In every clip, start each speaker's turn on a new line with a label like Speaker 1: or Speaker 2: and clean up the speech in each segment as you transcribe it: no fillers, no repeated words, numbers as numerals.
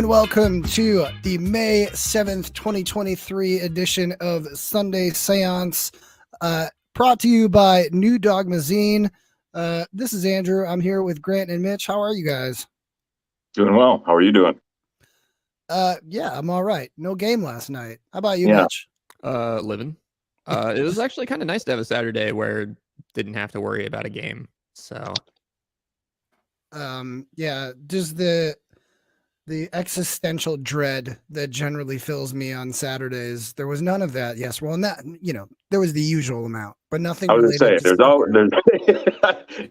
Speaker 1: and welcome to the May 7th, 2023 edition of Sunday Séance, brought to you by New Dogma Zine. This is Andrew. I'm here with Grant and Mitch. How are you guys?
Speaker 2: Doing well. How are you doing?
Speaker 1: Yeah, I'm all right. No game last night. How about you,
Speaker 2: Yeah.
Speaker 1: Mitch?
Speaker 3: Living. It was actually kind of nice to have a Saturday where didn't have to worry about a game. So,
Speaker 1: yeah, just the existential dread that generally fills me on Saturdays. There was none of that. Yes, well, not there was the usual amount, but nothing.
Speaker 2: I was going to say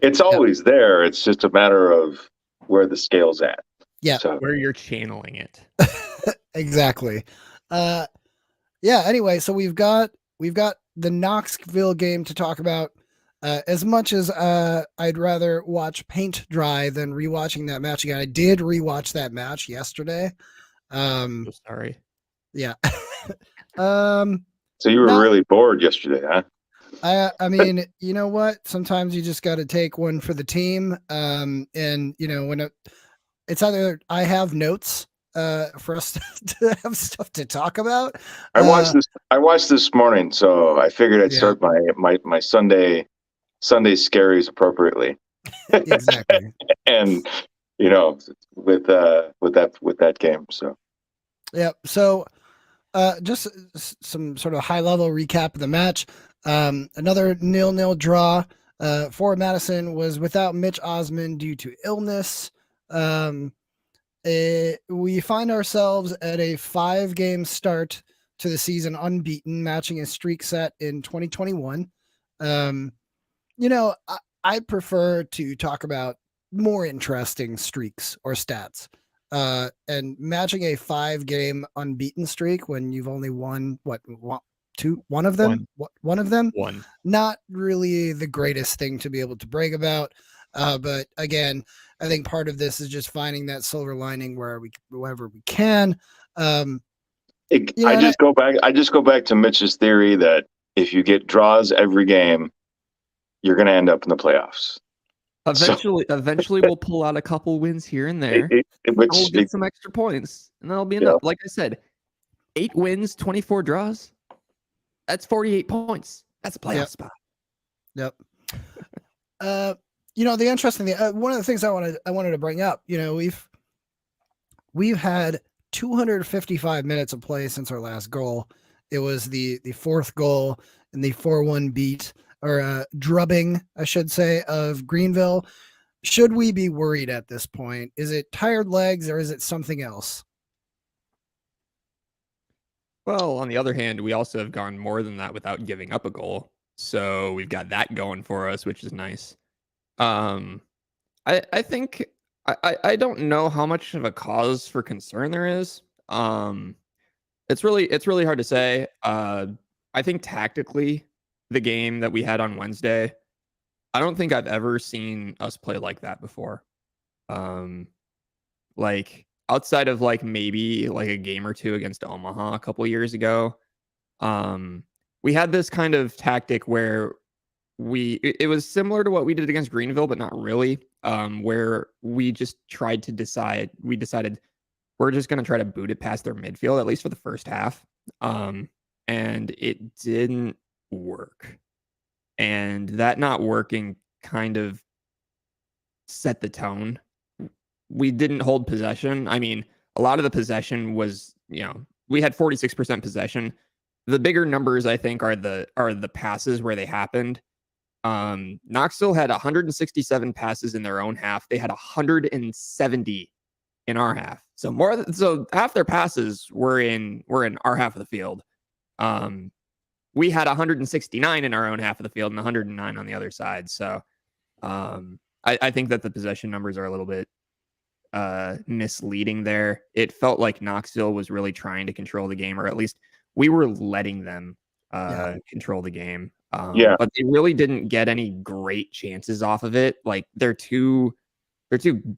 Speaker 2: it's always there. It's just a matter of where the scale's at.
Speaker 1: Yeah,
Speaker 3: so. Where you're channeling it.
Speaker 1: Exactly. Yeah. Anyway, so we've got the Knoxville game to talk about. As much as I'd rather watch paint dry than rewatching that match again, I did rewatch that match yesterday.
Speaker 3: So sorry.
Speaker 1: Yeah.
Speaker 2: So you were really bored yesterday, huh?
Speaker 1: I mean, you know what? Sometimes you just got to take one for the team. And when it's either I have notes for us to have stuff to talk about.
Speaker 2: I watched this morning, so I figured I'd start my Sunday scaries appropriately.
Speaker 1: Exactly.
Speaker 2: And with that game. So
Speaker 1: yeah. So just some sort of high level recap of the match. Another 0-0 draw. For Madison was without Mitch Osmond due to illness. We find ourselves at a 5-game start to the season unbeaten, matching a streak set in 2021. I prefer to talk about more interesting streaks or stats. And matching a 5-game unbeaten streak when you've only won one of them, not really the greatest thing to be able to brag about. But again, I think part of this is just finding that silver lining wherever we can.
Speaker 2: I just go back to Mitch's theory that if you get draws every game, you're going to end up in the playoffs.
Speaker 3: Eventually we'll pull out a couple wins here and there. We'll get some extra points, and that'll be enough. Like I said, 8 wins, 24 draws. That's 48 points. That's a playoff spot.
Speaker 1: Yep. The interesting thing, one of the things I wanted to bring up, we've had 255 minutes of play since our last goal. It was the 4th goal in the 4-1 beat, or drubbing, I should say, of Greenville. Should we be worried at this point? Is it tired legs or is it something else?
Speaker 3: Well, on the other hand, we also have gone more than that without giving up a goal. So we've got that going for us, which is nice. I think I don't know how much of a cause for concern there is. It's really hard to say. I think tactically, the game that we had on Wednesday, I don't think I've ever seen us play like that before. Like outside of maybe a game or two against Omaha a couple years ago, we had this kind of tactic where it was similar to what we did against Greenville, but not really. Where we just decided we're just going to try to boot it past their midfield, at least for the first half. And it didn't work. And that not working kind of set the tone. We didn't hold possession. I mean, a lot of the possession was, we had 46% possession. The bigger numbers, I think, are the passes where they happened. Knoxville had 167 passes in their own half. They had 170 in our half. So half their passes were in our half of the field. We had 169 in our own half of the field and 109 on the other side. So I think that the possession numbers are a little bit misleading there. It felt like Knoxville was really trying to control the game, or at least we were letting them control the game. But they really didn't get any great chances off of it. Like their two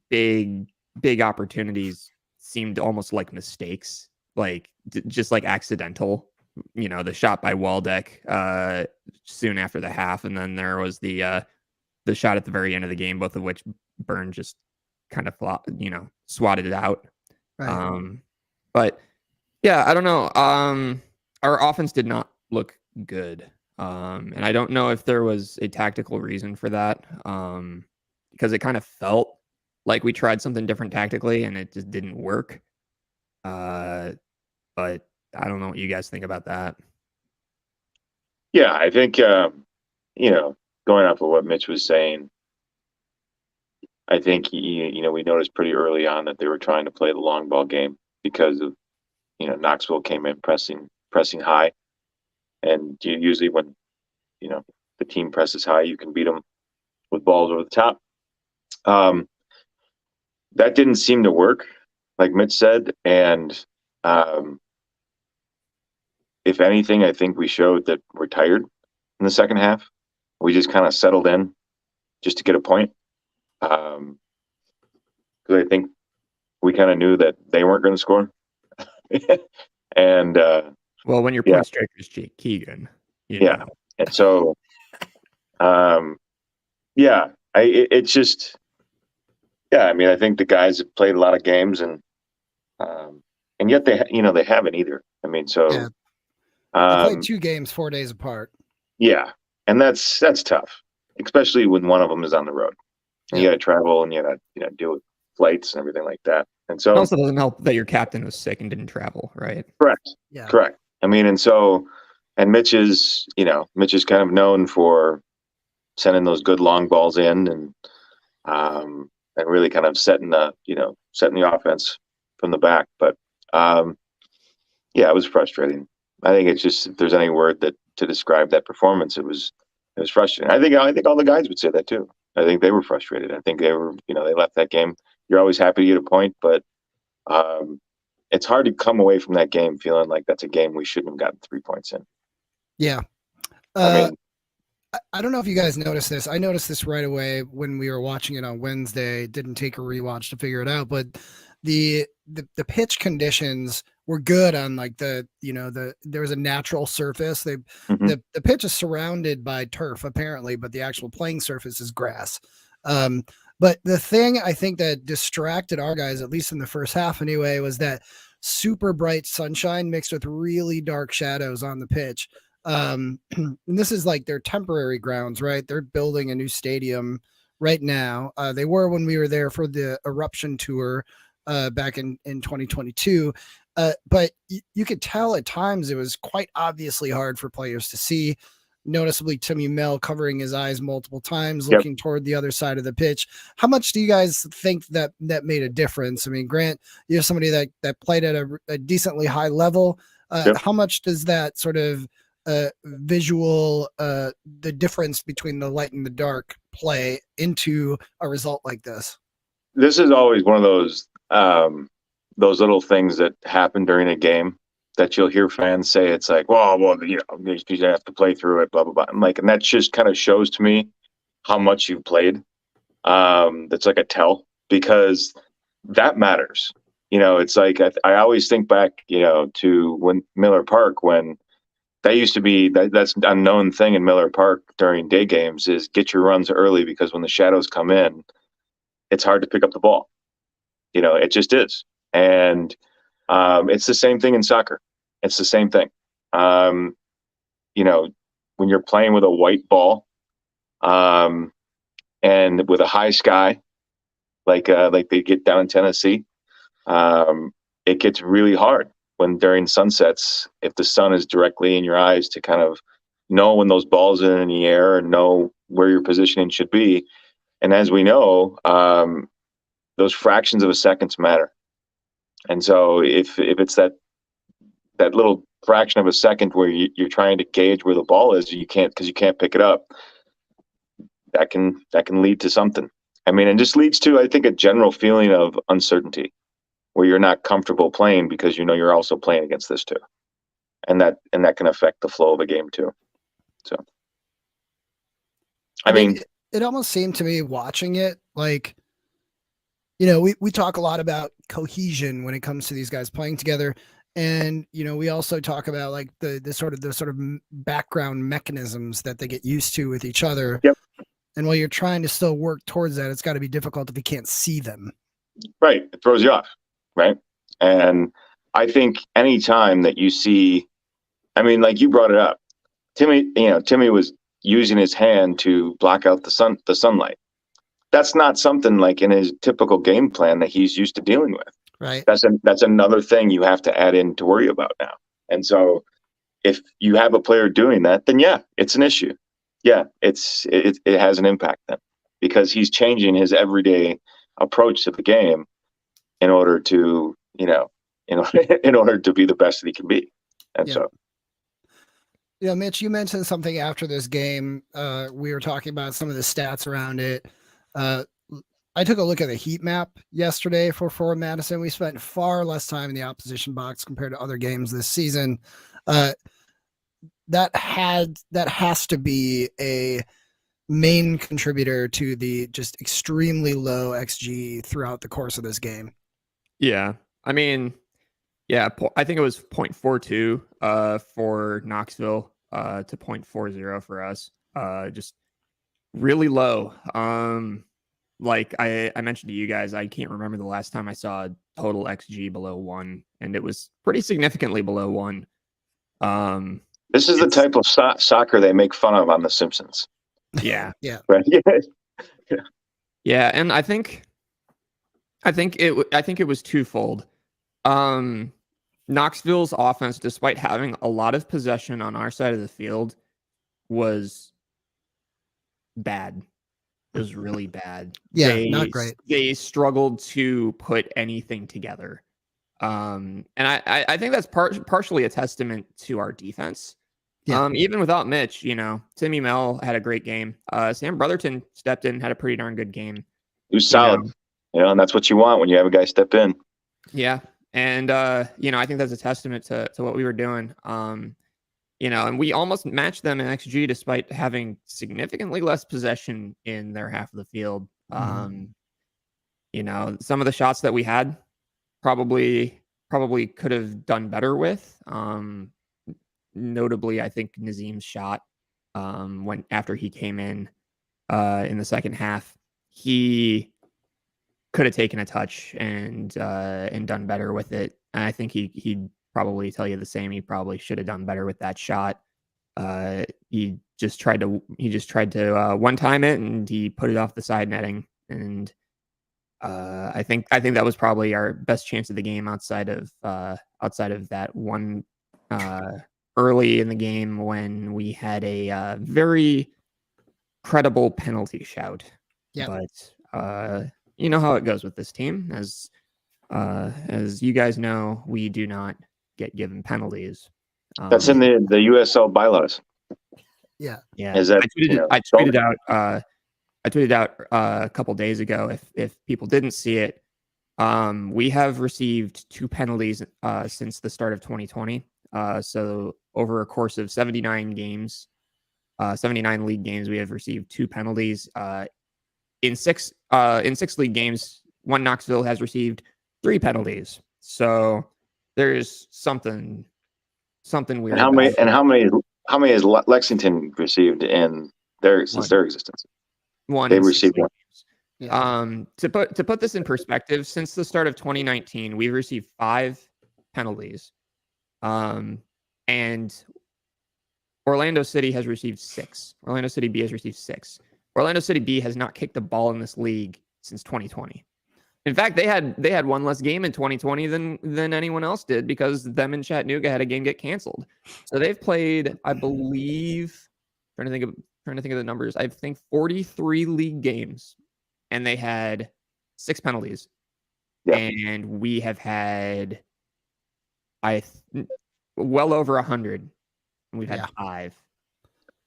Speaker 3: big opportunities seemed almost like mistakes, just accidental. The shot by Waldeck soon after the half, and then there was the shot at the very end of the game, both of which Byrne just kind of swatted it out.
Speaker 1: Right.
Speaker 3: But yeah, I don't know. Our offense did not look good. And I don't know if there was a tactical reason for that. Because it kind of felt like we tried something different tactically and it just didn't work. But I don't know what you guys think about that.
Speaker 2: Yeah, I think going off of what Mitch was saying, I think we noticed pretty early on that they were trying to play the long ball game because of Knoxville came in pressing high, and usually when the team presses high, you can beat them with balls over the top. That didn't seem to work, like Mitch said, and if anything, I think we showed that we're tired in the second half. We just kind of settled in just to get a point. Because I think we kind of knew that they weren't going to score. And
Speaker 3: well, when your point striker is Jake Keegan,
Speaker 2: know. And so, it's just, I mean, I think the guys have played a lot of games, and yet they haven't either. I mean, so
Speaker 1: they played 2 games 4 days apart.
Speaker 2: Yeah, and that's tough, especially when one of them is on the road. And you got to travel, and you got to deal with flights and everything like that. And so
Speaker 3: it also doesn't help that your captain was sick and didn't travel, right?
Speaker 2: Correct.
Speaker 1: Yeah.
Speaker 2: Correct. I mean, and Mitch is kind of known for sending those good long balls in, and really kind of setting the offense from the back. But it was frustrating. I think it's just, if there's any word to describe that performance, it was frustrating. I think all the guys would say that too. I think they were frustrated. I think they were, they left that game. You're always happy to get a point, but it's hard to come away from that game feeling like that's a game we shouldn't have gotten 3 points in.
Speaker 1: Yeah. I don't know if you guys noticed this. I noticed this right away when we were watching it on Wednesday. Didn't take a rewatch to figure it out, but the pitch conditions were good on like there was a natural surface. The pitch is surrounded by turf apparently, but the actual playing surface is grass. But the thing I think that distracted our guys, at least in the first half anyway, was that super bright sunshine mixed with really dark shadows on the pitch. And this is like their temporary grounds, right? They're building a new stadium right now. They were when we were there for the Eruption tour back in 2022. But you could tell at times it was quite obviously hard for players to see. Noticeably, Timmy Mel covering his eyes multiple times, looking toward the other side of the pitch. How much do you guys think that made a difference? I mean, Grant, you're somebody that played at a decently high level. How much does that sort of visual, the difference between the light and the dark play into a result like this?
Speaker 2: This is always one of those little things that happen during a game that you'll hear fans say. It's like, well, you have to play through it, blah, blah, blah. And that just kind of shows to me how much you've played. That's like a tell, because that matters. It's like, I always think back, to when Miller Park, when that used to be, that's an unknown thing in Miller Park during day games, is get your runs early, because when the shadows come in, it's hard to pick up the ball. It just is. And it's the same thing in soccer. It's the same thing. When you're playing with a white ball, and with a high sky, like they get down in Tennessee, it gets really hard when during sunsets, if the sun is directly in your eyes, to kind of know when those balls are in the air and know where your positioning should be. And as we know, those fractions of a seconds matter. And so if it's that little fraction of a second where you're trying to gauge where the ball is, you can't pick it up, that can lead to something. I mean, and just leads to, I think, a general feeling of uncertainty, where you're not comfortable playing because you're also playing against this too. And that can affect the flow of a game too. So I mean,
Speaker 1: it almost seemed to me watching it like, we talk a lot about cohesion when it comes to these guys playing together. And, we also talk about like the sort of background mechanisms that they get used to with each other.
Speaker 2: Yep.
Speaker 1: And while you're trying to still work towards that, it's got to be difficult if you can't see them.
Speaker 2: Right. It throws you off. Right. And I think any time that you see, I mean, like you brought it up, Timmy was using his hand to block out the sunlight. That's not something like in his typical game plan that he's used to dealing with.
Speaker 1: Right.
Speaker 2: That's another thing you have to add in to worry about now. And so if you have a player doing that, then yeah, it's an issue. Yeah, it has an impact then, because he's changing his everyday approach to the game in order to, in order to be the best that he can be. And so
Speaker 1: Yeah, Mitch, you mentioned something after this game. We were talking about some of the stats around it. I took a look at the heat map yesterday for Madison. We spent far less time in the opposition box compared to other games this season. That has to be a main contributor to the just extremely low XG throughout the course of this game.
Speaker 3: Yeah. I mean, yeah, I think it was 0.42 for Knoxville to 0.40 for us. Just really low. Like I mentioned to you guys, I can't remember the last time I saw total XG below 1, and it was pretty significantly below 1.
Speaker 2: This is the type of soccer they make fun of on The Simpsons.
Speaker 3: Yeah.
Speaker 1: Yeah.
Speaker 2: Right?
Speaker 3: Yeah, and I think it was twofold. Knoxville's offense, despite having a lot of possession on our side of the field, was bad. It was really bad.
Speaker 1: Yeah, not great.
Speaker 3: They struggled to put anything together. And I think that's partially a testament to our defense.
Speaker 1: Yeah.
Speaker 3: Even without Mitch, Timmy Mel had a great game. Sam Brotherton stepped in, had a pretty darn good game.
Speaker 2: He was solid. And that's what you want when you have a guy step in.
Speaker 3: Yeah. And, I think that's a testament to what we were doing. And we almost matched them in XG despite having significantly less possession in their half of the field. Some of the shots that we had probably could have done better with. Notably, I think Nazim's shot after he came in the second half, he could have taken a touch and done better with it. And I think he'd probably tell you the same. He probably should have done better with that shot. He just tried to one time it, and he put it off the side netting. And I think that was probably our best chance of the game outside of that one early in the game when we had a very credible penalty shout.
Speaker 1: Yeah.
Speaker 3: But you know how it goes with this team. As you guys know, we do not get given pentenalties.
Speaker 2: That's in the USL bylaws.
Speaker 1: Yeah.
Speaker 3: Yeah.
Speaker 2: Is that,
Speaker 3: I tweeted out a couple days ago. If people didn't see it, we have received 2 penalties since the start of 2020. So over a course of 79 games, 79 league games, we have received 2 penalties. In six league games, one Knoxville has received 3 penalties. So there's something weird.
Speaker 2: And how many has Lexington received since their existence?
Speaker 3: One.
Speaker 2: They received one.
Speaker 1: Yeah.
Speaker 3: To put this in perspective, since the start of 2019, we've received 5 penalties. And Orlando City has received 6. Orlando City B has received 6. Orlando City B has not kicked the ball in this league since 2020. In fact, they had one less game in 2020 than anyone else did because them in Chattanooga had a game get canceled. So they've played, I believe, trying to think of the numbers. I think 43 league games, and they had 6 penalties. Yeah. And we have had well over 100, and we've had 5.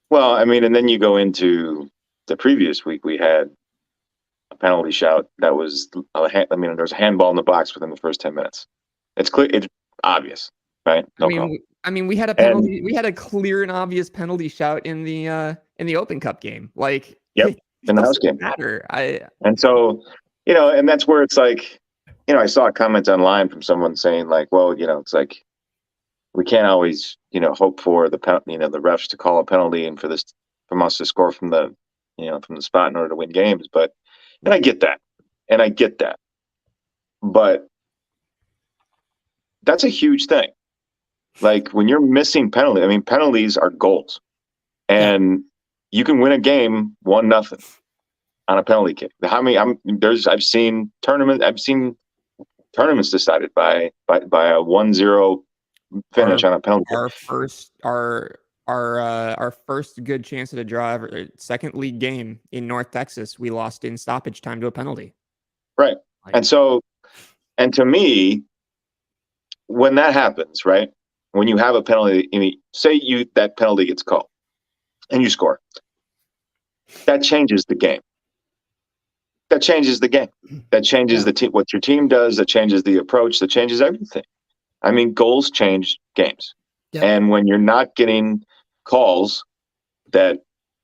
Speaker 2: Well, I mean, and then you go into the previous week, we had a penalty shout that was there was a handball in the box within the first 10 minutes. It's clear, it's obvious, right?
Speaker 3: I mean, we had a penalty. We had a clear and obvious penalty shout in the Open Cup game. Like,
Speaker 2: yep, in the house game.
Speaker 3: Matter.
Speaker 2: And so, and that's where it's like, I saw a comment online from someone saying like, well, it's like we can't always, hope for the refs to call a penalty and from us to score from the spot in order to win games. But, and I get that. But that's a huge thing. Like when you're missing penalty, I mean, penalties are goals, and you can win a game 1-0 on a penalty kick. How many? I've seen tournaments decided by a 1-0 finish on a penalty kick.
Speaker 3: Our first good chance at a drive, second league game in North Texas, we lost in stoppage time to a penalty.
Speaker 2: Right. And to me, when that happens, right, when you have a penalty, I mean, say that penalty gets called and you score, that changes the game. That changes the game. That changes the team, what your team does. That changes the approach. That changes everything. I mean, goals change games. Yep. And when you're not getting calls that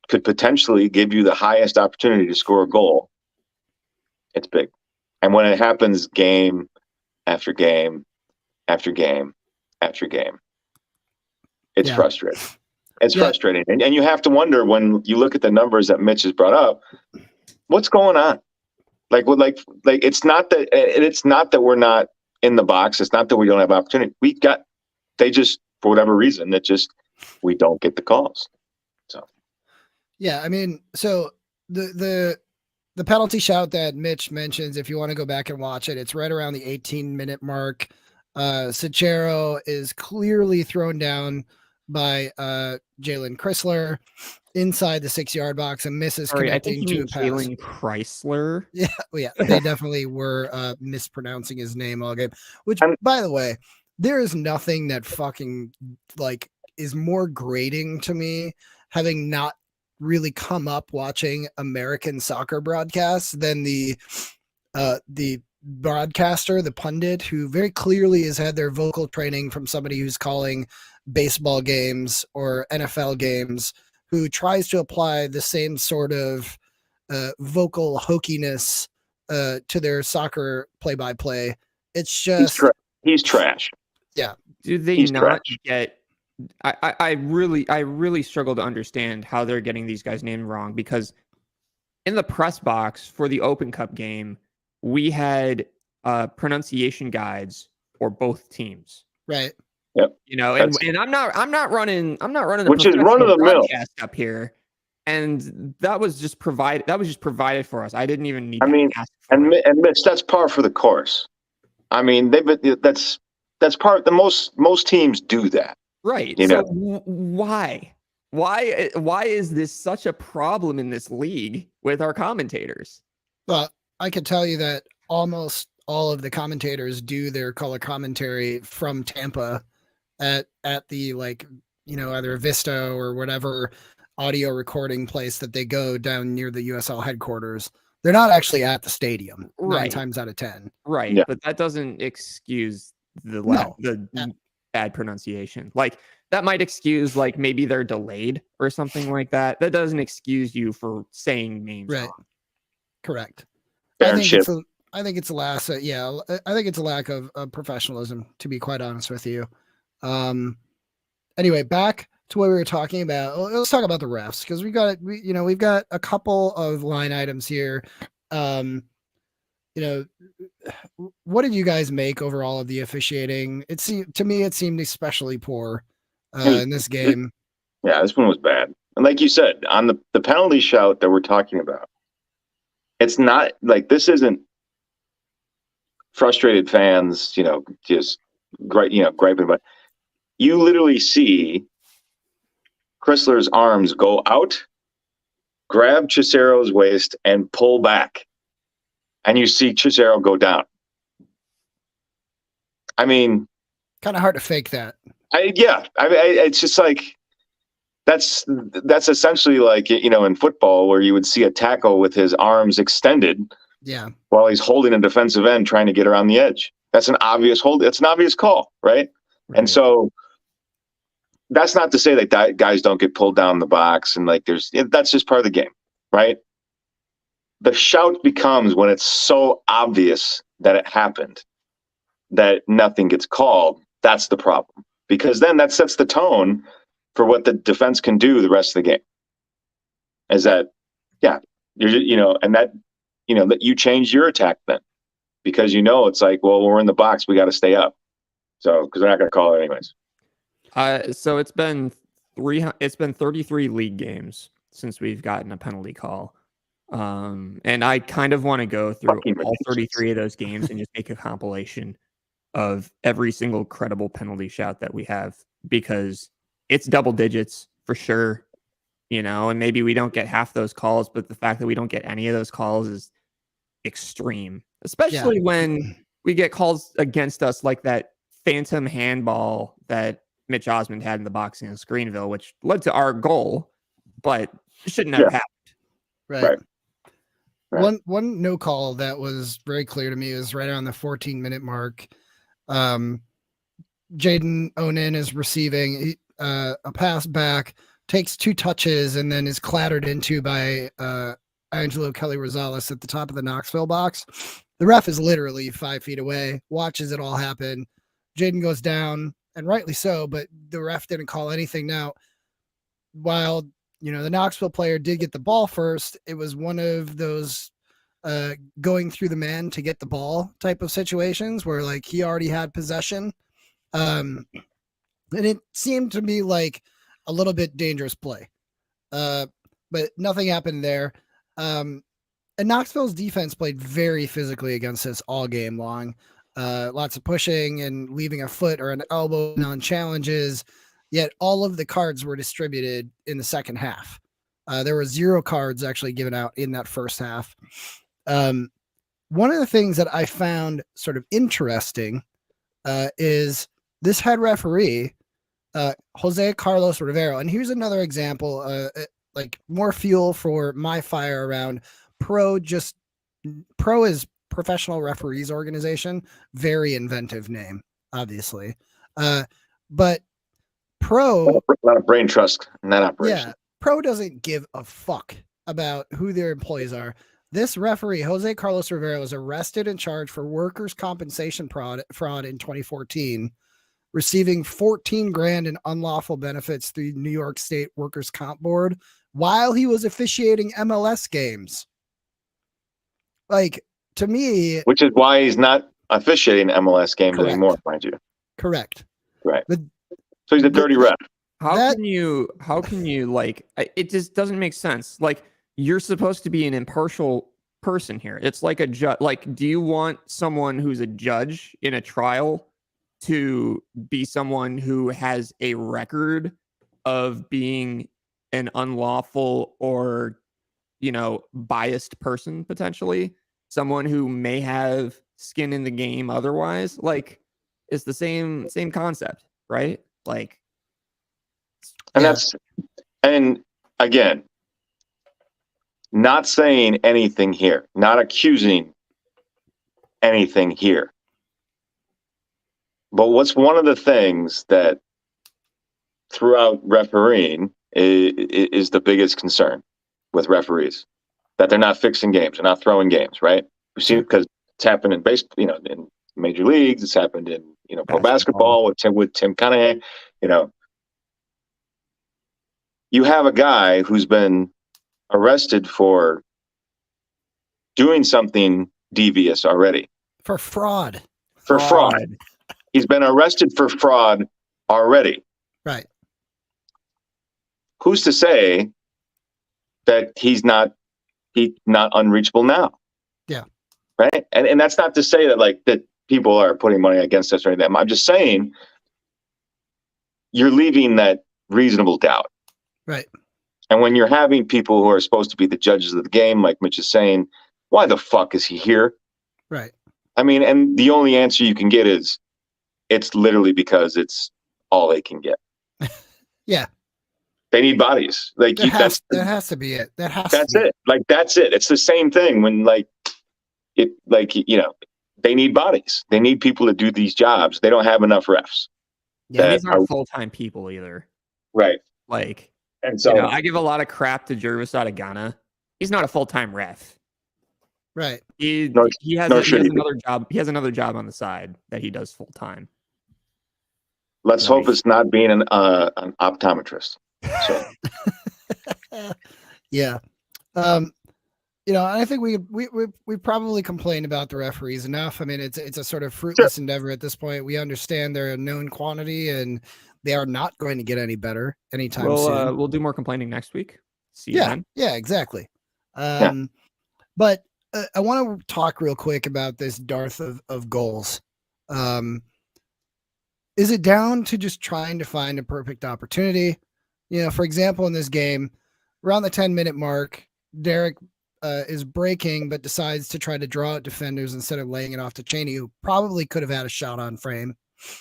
Speaker 2: could potentially give you the highest opportunity to score a goal, it's big. And when it happens game after game after game after game, it's frustrating. It's frustrating. And you have to wonder, when you look at the numbers that Mitch has brought up, what's going on? Like it's not that we're not in the box. It's not that we don't have opportunity. They just, for whatever reason, we don't get the calls. So,
Speaker 1: yeah, I mean, so the penalty shout that Mitch mentions, if you want to go back and watch it, it's right around the 18-minute mark. Sachero is clearly thrown down by Jalen Chrysler inside the 6-yard box and misses connecting to a pass.
Speaker 3: Jalen Chrysler.
Speaker 1: Yeah, they definitely were mispronouncing his name all game. Which, by the way, there is nothing that fucking is more grating to me, having not really come up watching American soccer broadcasts, than the broadcaster, the pundit, who very clearly has had their vocal training from somebody who's calling baseball games or NFL games, who tries to apply the same sort of vocal hokiness to their soccer play-by-play. It's just
Speaker 2: he's trash.
Speaker 1: Yeah.
Speaker 3: Do they not get? I really struggle to understand how they're getting these guys' names wrong, because in the press box for the Open Cup game, we had pronunciation guides for both teams.
Speaker 1: Right.
Speaker 2: Yep.
Speaker 3: You know, and I'm not running the
Speaker 2: which is run of the mill
Speaker 3: up here, and that was just provided for us. I didn't even need. Ask for
Speaker 2: and Mitch, that's par for the course. I mean, that's part. Most teams do that.
Speaker 3: Right.
Speaker 2: You know?
Speaker 3: Why is this such a problem in this league with our commentators?
Speaker 1: Well, I can tell you that almost all of the commentators do their color commentary from Tampa at the either Vista or whatever audio recording place that they go down near the USL headquarters. They're not actually at the stadium 9 times out of 10.
Speaker 3: Right. Yeah. But that doesn't excuse the bad pronunciation. Like, that might excuse maybe they're delayed or something like that. That doesn't excuse you for saying names wrong.
Speaker 1: Correct. I think it's a lack of professionalism, to be quite honest with you. Anyway, back to what we were talking about. Let's talk about the refs, because we've got a couple of line items here. What did you guys make overall of the officiating? To me, it seemed especially poor in this game.
Speaker 2: Yeah, this one was bad. And like you said, on the penalty shout that we're talking about, it's not like, this isn't frustrated fans, just griping, but you literally see Chrysler's arms go out, grab Cicero's waist, and pull back. And you see Cicero go down. I mean,
Speaker 1: kind of hard to fake that.
Speaker 2: It's just like, that's essentially like, in football, where you would see a tackle with his arms extended, while he's holding a defensive end trying to get around the edge. That's an obvious hold. It's an obvious call, right? And so that's not to say that guys don't get pulled down the box, and that's just part of the game, right? The shout becomes when it's so obvious that it happened that nothing gets called. That's the problem, because then that sets the tone for what the defense can do the rest of the game. Is that, that you change your attack then, because it's like, well, we're in the box, we got to stay up. So because they're not going to call it anyways.
Speaker 3: So it's been 33 league games since we've gotten a penalty call. And I kind of want to go through all 33 of those games and just make a compilation of every single credible penalty shout that we have, because it's double digits for sure, and maybe we don't get half those calls, but the fact that we don't get any of those calls is extreme, especially when we get calls against us like that phantom handball that Mitch Osmond had in the box against Greenville, which led to our goal, but it shouldn't have happened.
Speaker 1: Right. One no call that was very clear to me is right around the 14-minute mark. Jaden Onen is receiving a pass back, takes 2 touches, and then is clattered into by Angelo Kelly Rosales at the top of the Knoxville box. The ref is literally 5 feet away, watches it all happen. Jaden goes down, and rightly so, but the ref didn't call anything. Now, while the Knoxville player did get the ball first, it was one of those going through the man to get the ball type of situations where like he already had possession. And it seemed to me like a little bit dangerous play. But nothing happened there. And Knoxville's defense played very physically against us all game long. Lots of pushing and leaving a foot or an elbow on challenges. Yet all of the cards were distributed in the second half. There were 0 cards actually given out in that first half. One of the things that I found sort of interesting is this head referee, Jose Carlos Rivero. And here's another example, like more fuel for my fire around Pro is Professional Referees Organization. Very inventive name, obviously. But Pro,
Speaker 2: a lot of brain trust in that operation.
Speaker 1: Yeah, Pro doesn't give a fuck about who their employees are. This referee, Jose Carlos Rivera, was arrested and charged for workers' compensation fraud in 2014, receiving $14,000 in unlawful benefits through New York State Workers' Comp Board while he was officiating MLS games. Like, to me,
Speaker 2: which is why he's not officiating MLS games anymore, mind you.
Speaker 1: Correct.
Speaker 2: Right. So he's a dirty ref.
Speaker 3: How can you like, it just doesn't make sense. Like, you're supposed to be an impartial person here. It's like a judge. Like, do you want someone who's a judge in a trial to be someone who has a record of being an unlawful or, biased person, potentially? Someone who may have skin in the game otherwise? Like, it's the same concept, right? Like,
Speaker 2: and again, not saying anything here, not accusing anything here. But what's one of the things that throughout refereeing is the biggest concern with referees? That they're not fixing games, they're not throwing games, right? We've seen it because it's happened in baseball, in major leagues, it's happened in pro basketball with Tim Cunahan. You have a guy who's been arrested for doing something devious already.
Speaker 1: For fraud.
Speaker 2: He's been arrested for fraud already.
Speaker 1: Right.
Speaker 2: Who's to say that he's not unreachable now?
Speaker 1: Yeah.
Speaker 2: Right. And that's not to say that people are putting money against us or anything. I'm just saying you're leaving that reasonable doubt.
Speaker 1: Right.
Speaker 2: And when you're having people who are supposed to be the judges of the game, like Mitch is saying, why the fuck is he here?
Speaker 1: Right.
Speaker 2: I mean, and the only answer you can get is it's literally because it's all they can get.
Speaker 1: Yeah.
Speaker 2: They need bodies. Like
Speaker 1: that has to be it. That's
Speaker 2: it. Like, that's it. It's the same thing when they need bodies. They need people to do these jobs. They don't have enough refs.
Speaker 3: Yeah, these aren't full-time people either.
Speaker 2: Right.
Speaker 3: Like,
Speaker 2: and so
Speaker 3: I give a lot of crap to Jervis out of Ghana. He's not a full-time ref.
Speaker 1: Right.
Speaker 3: He has another job. He has another job on the side that he does full-time.
Speaker 2: Let's hope it's not being an optometrist. So.
Speaker 1: Yeah. I think we probably complained about the referees enough. I mean, it's a sort of
Speaker 2: Sure.
Speaker 1: fruitless endeavor at this point. We understand they're a known quantity, and they are not going to get any better anytime soon.
Speaker 3: We'll do more complaining next week. See you
Speaker 1: Yeah,
Speaker 3: then.
Speaker 1: yeah, exactly. But I want to talk real quick about this dearth of goals. Is it down to just trying to find a perfect opportunity? For example, in this game, around the 10-minute mark, Derek is breaking, but decides to try to draw out defenders instead of laying it off to Cheney, who probably could have had a shot on frame.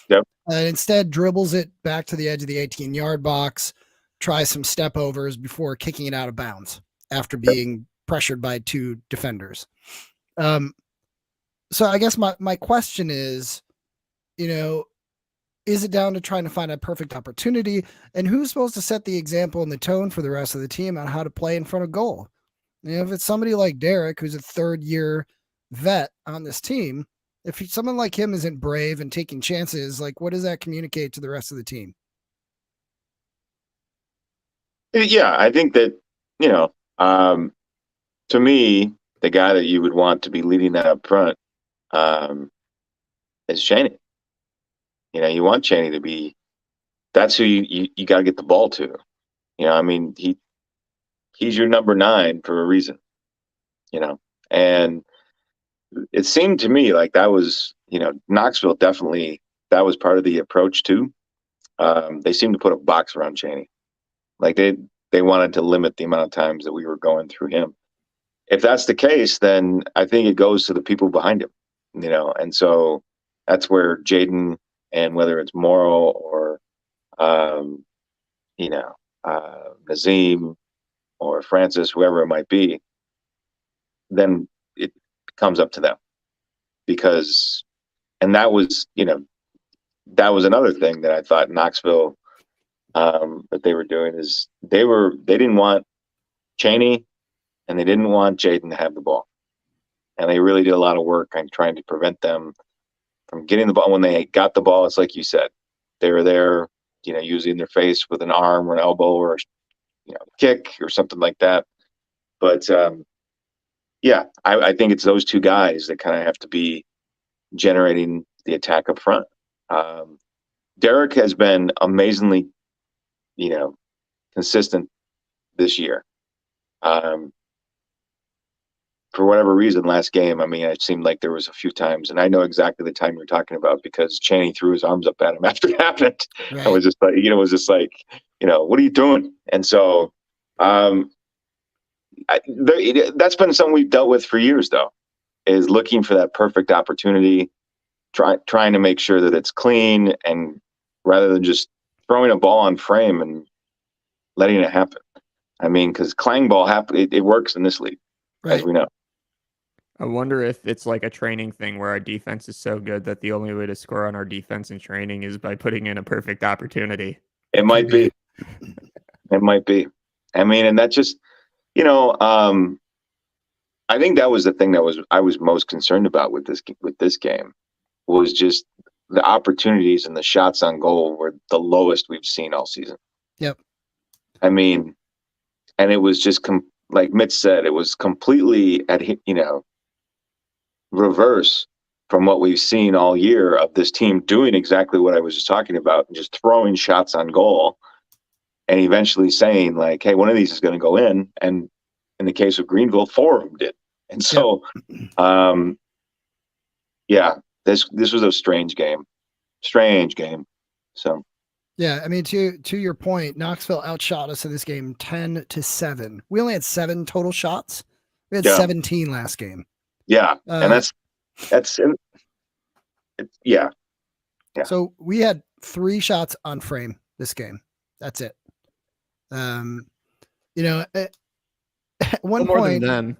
Speaker 2: Yep.
Speaker 1: Instead, dribbles it back to the edge of the 18-yard box, tries some step overs before kicking it out of bounds after being pressured by two defenders. So I guess my question is, is it down to trying to find a perfect opportunity? And who's supposed to set the example and the tone for the rest of the team on how to play in front of goal? If it's somebody like Derek, who's a third-year vet on this team, if someone like him isn't brave and taking chances, like, what does that communicate to the rest of the team?
Speaker 2: Yeah, I think that, to me, the guy that you would want to be leading that up front is Cheney. You want Cheney to be, that's who you got to get the ball to. I mean, he's your number 9 for a reason, and it seemed to me like that was, Knoxville definitely, that was part of the approach too. They seemed to put a box around Cheney. Like they wanted to limit the amount of times that we were going through him. If that's the case, then I think it goes to the people behind him, and so that's where Jaden, and whether it's Morrow or, Nazim or Francis, whoever it might be, then it comes up to them. Because, and that was, that was another thing that I thought Knoxville, that they were doing, is they didn't want Cheney and they didn't want Jaden to have the ball. And they really did a lot of work on trying to prevent them from getting the ball. When they got the ball, it's like you said, they were there, using their face with an arm or an elbow or, kick or something like that. But yeah, I think it's those two guys that kind of have to be generating the attack up front. Derek has been amazingly, consistent this year. For whatever reason, last game, I mean, it seemed like there was a few times, and I know exactly the time you're talking about because Cheney threw his arms up at him after it happened.
Speaker 1: Right.
Speaker 2: I was just like, what are you doing? And so, that's been something we've dealt with for years, though, is looking for that perfect opportunity, trying to make sure that it's clean, and rather than just throwing a ball on frame and letting it happen. I mean, because clang ball it works in this league,
Speaker 1: Right.
Speaker 2: as we know.
Speaker 3: I wonder if it's like a training thing where our defense is so good that the only way to score on our defense in training is by putting in a perfect opportunity.
Speaker 2: It might be. It might be. I mean, and that just, I think that was the thing that I was most concerned about with this game, was just the opportunities and the shots on goal were the lowest we've seen all season.
Speaker 1: Yep.
Speaker 2: I mean, and it was just like Mitch said, it was completely reverse from what we've seen all year of this team doing exactly what I was just talking about, just throwing shots on goal and eventually saying like, hey, one of these is going to go in. And in the case of Greenville, 4 of them did. And so, yeah, this was a strange game. So,
Speaker 1: yeah, I mean, to your point, Knoxville outshot us in this game 10-7. We only had 7 total shots. We had 17 last game.
Speaker 2: Yeah, and yeah.
Speaker 1: So we had 3 shots on frame this game. That's it. At one
Speaker 3: more
Speaker 1: point,
Speaker 3: than them.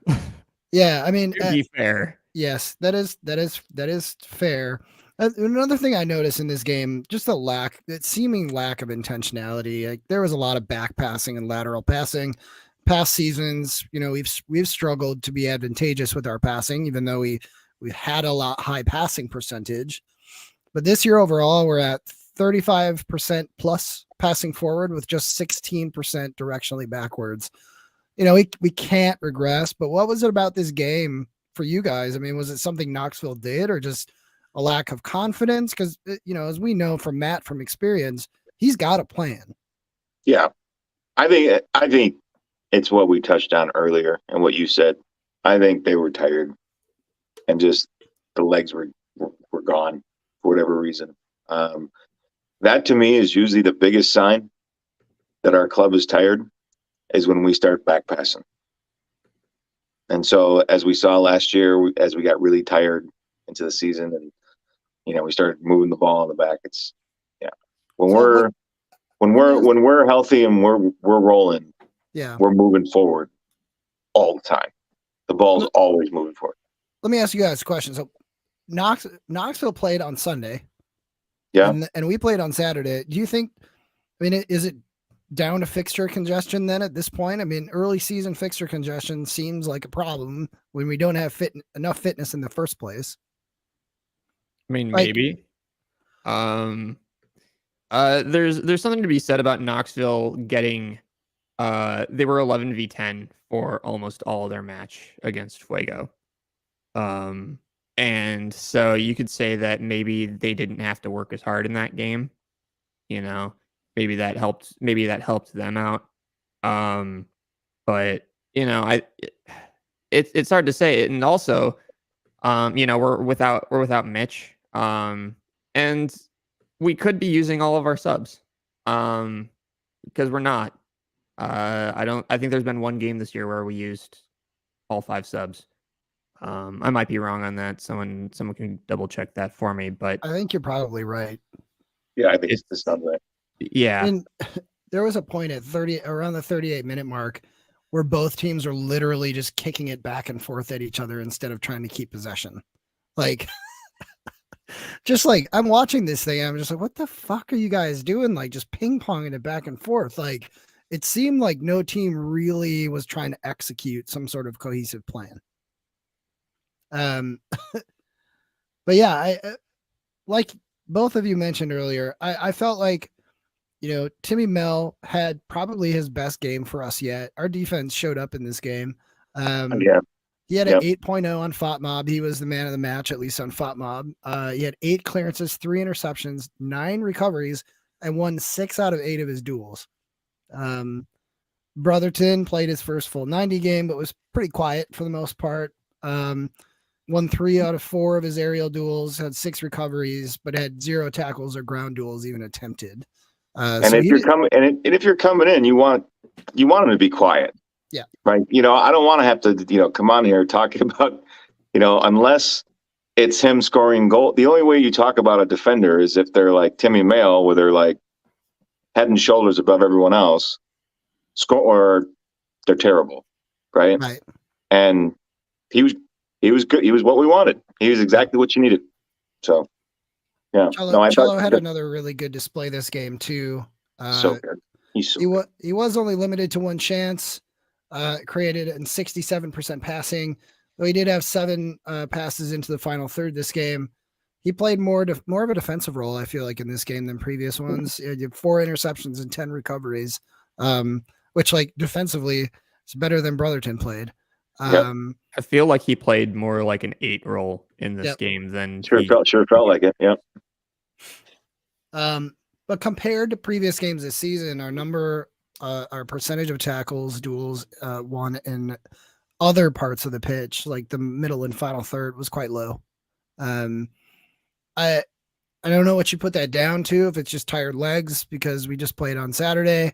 Speaker 1: Yeah, I mean,
Speaker 3: to be fair.
Speaker 1: Yes, that is fair. Another thing I noticed in this game, just seeming lack of intentionality. Like, there was a lot of back passing and lateral passing. Past seasons, we've struggled to be advantageous with our passing, even though we had a lot high passing percentage. But this year overall, we're at 35% plus passing forward with just 16% directionally backwards. we can't regress. But what was it about this game for you guys? I mean, was it something Knoxville did, or just a lack of confidence? Because as we know from Matt from experience, he's got a plan.
Speaker 2: Yeah, I think it's what we touched on earlier and what you said. I think they were tired, and just the legs were gone for whatever reason. That to me is usually the biggest sign that our club is tired, is when we start back passing. And so, as we saw last year, as we got really tired into the season, and we started moving the ball in the back. It's when
Speaker 1: So
Speaker 2: we're healthy and we're rolling, we're moving forward all the time. The ball's always moving forward.
Speaker 1: Let me ask you guys a question. So Knoxville played on Sunday.
Speaker 2: Yeah.
Speaker 1: And we played on Saturday. Do you think, is it down to fixture congestion then at this point? I mean, early season fixture congestion seems like a problem when we don't have enough fitness in the first place.
Speaker 3: I mean, maybe. There's something to be said about Knoxville getting they were 11v10 for almost all their match against Fuego. And so you could say that maybe they didn't have to work as hard in that game. Maybe that helped them out. But it's hard to say. And also, we're without Mitch. And we could be using all of our subs. Because we're not. I think there's been one game this year where we used all 5 subs. I might be wrong on that. Someone can double check that for me, but
Speaker 1: I think you're probably right.
Speaker 2: Yeah, I think it's not right.
Speaker 3: Yeah.
Speaker 1: And there was a point at around the 38-minute mark where both teams are literally just kicking it back and forth at each other instead of trying to keep possession. Like, just like I'm watching this thing, I'm just like, what the fuck are you guys doing? Like, just ping-ponging it back and forth. Like, it seemed like no team really was trying to execute some sort of cohesive plan. But yeah, I like both of you mentioned earlier, I felt like, Timmy Mel had probably his best game for us yet. Our defense showed up in this game. He had an 8.0 on FOTMob. He was the man of the match, at least on FOTMob. He had 8 clearances, 3 interceptions, 9 recoveries, and won 6 out of 8 of his duels. Brotherton played his first full 90 game, but was pretty quiet for the most part. Won 3 out of 4 of his aerial duels, had 6 recoveries, but had 0 tackles or ground duels even attempted.
Speaker 2: And if you're coming in, you want him to be quiet.
Speaker 1: Yeah.
Speaker 2: Right. I don't want to have to, come on here talking about, unless it's him scoring goal. The only way you talk about a defender is if they're like Timmy Mail, where they're like head and shoulders above everyone else, or they're terrible. Right.
Speaker 1: Right.
Speaker 2: And he was good. He was what we wanted. He was exactly what you needed. So, yeah.
Speaker 1: Cello had another really good display this game too.
Speaker 2: So good.
Speaker 1: He was only limited to 1 chance, created in 67% passing, though he did have 7 passes into the final third this game. He played more of a defensive role, I feel like, in this game than previous ones. He had 4 interceptions and 10 recoveries, which, like, defensively is better than Brotherton played.
Speaker 3: I feel like he played more like an 8 role in this game than
Speaker 2: sure felt like it. Yeah.
Speaker 1: But compared to previous games this season, our percentage of tackles, duels, won in other parts of the pitch, like the middle and final third, was quite low. I don't know what you put that down to, if it's just tired legs because we just played on Saturday.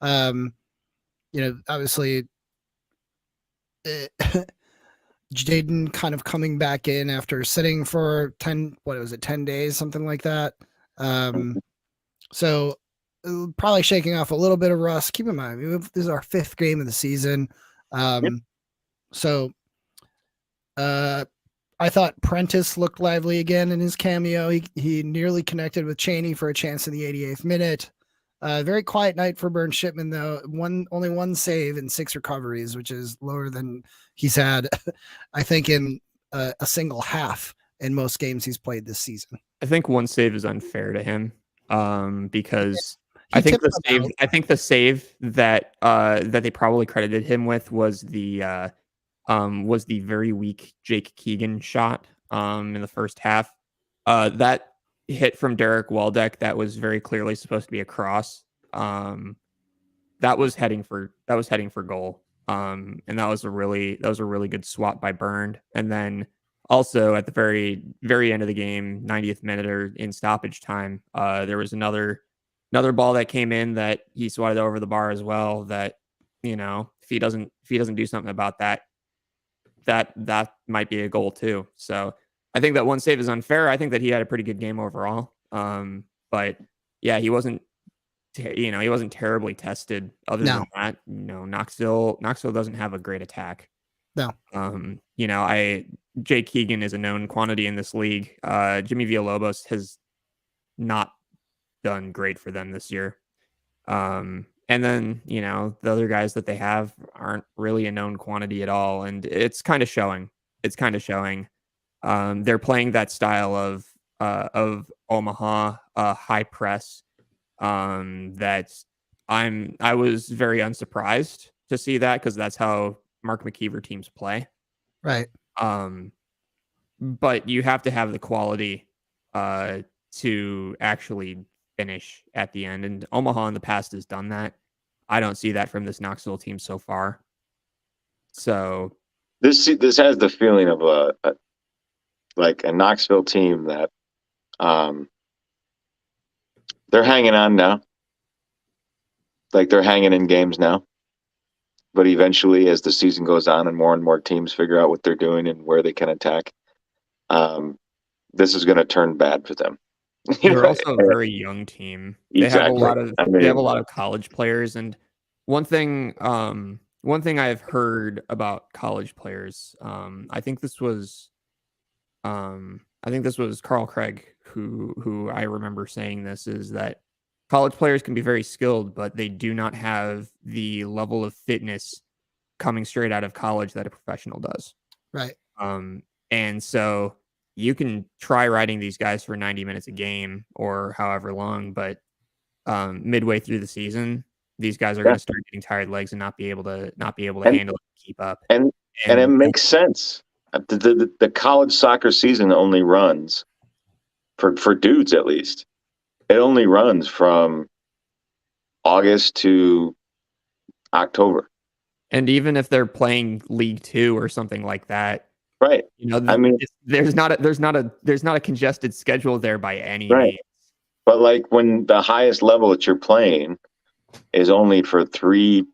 Speaker 1: Obviously Jaden kind of coming back in after sitting for 10 days, something like that. So probably shaking off a little bit of rust. Keep in mind, this is our 5th game of the season. So I thought Prentice looked lively again in his cameo. He nearly connected with Cheney for a chance in the 88th minute. Very quiet night for Burn Shipman, though. Only 1 save and 6 recoveries, which is lower than he's had, I think, in a single half in most games he's played this season.
Speaker 3: I think 1 save is unfair to him, because I think the
Speaker 1: tipped them
Speaker 3: save.
Speaker 1: out.
Speaker 3: I think the save that that they probably credited him with was the very weak Jake Keegan shot in the first half. That hit from Derek Waldeck that was very clearly supposed to be a cross. That was heading for goal. And that was a really good swap by Bernd. And then also at the very end of the game, 90th minute or in stoppage time, there was another ball that came in that he swatted over the bar as well. That, you know, if he doesn't do something about that, that might be a goal too. So I think that one save is unfair. I think that he had a pretty good game overall. But yeah, he wasn't terribly tested. Other
Speaker 1: No.
Speaker 3: than that, Knoxville doesn't have a great attack.
Speaker 1: No.
Speaker 3: Jake Keegan is a known quantity in this league. Jimmy Villalobos has not done great for them this year. And then, the other guys that they have aren't really a known quantity at all. And it's kind of showing. They're playing that style of Omaha high press. That I was very unsurprised to see that, because that's how Mark McKeever teams play.
Speaker 1: Right.
Speaker 3: But you have to have the quality to actually finish at the end. And Omaha in the past has done that. I don't see that from this Knoxville team so far. So
Speaker 2: this has the feeling of a Knoxville team that they're hanging on now. Like they're hanging in games now. But eventually, as the season goes on and more teams figure out what they're doing and where they can attack, this is going to turn bad for them.
Speaker 3: They're also a very young team. They
Speaker 2: Exactly.
Speaker 3: They have a lot of college players. And one thing I've heard about college players, I think this was Carl Craig who I remember saying this, is that college players can be very skilled, but they do not have the level of fitness coming straight out of college that a professional does.
Speaker 1: Right.
Speaker 3: And so you can try riding these guys for 90 minutes a game or however long, but midway through the season, these guys are going to start getting tired legs and not be able to handle it and keep up.
Speaker 2: And it makes sense. The college soccer season only runs for dudes, at least. It only runs from August to October.
Speaker 3: And even if they're playing League Two or something like that,
Speaker 2: right?
Speaker 3: There's not a congested schedule there by any means.
Speaker 2: But like when the highest level that you're playing is only for 3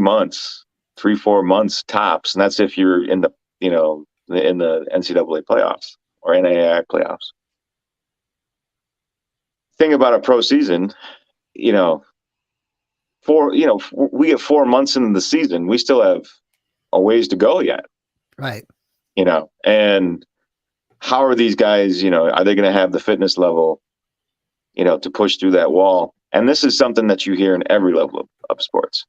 Speaker 2: months, 4 months tops, and that's if you're in the NCAA playoffs or NAIA playoffs. Thing about a pro season, we get 4 months into the season, we still have a ways to go yet.
Speaker 1: Right.
Speaker 2: And how are these guys, are they going to have the fitness level, to push through that wall? And this is something that you hear in every level of sports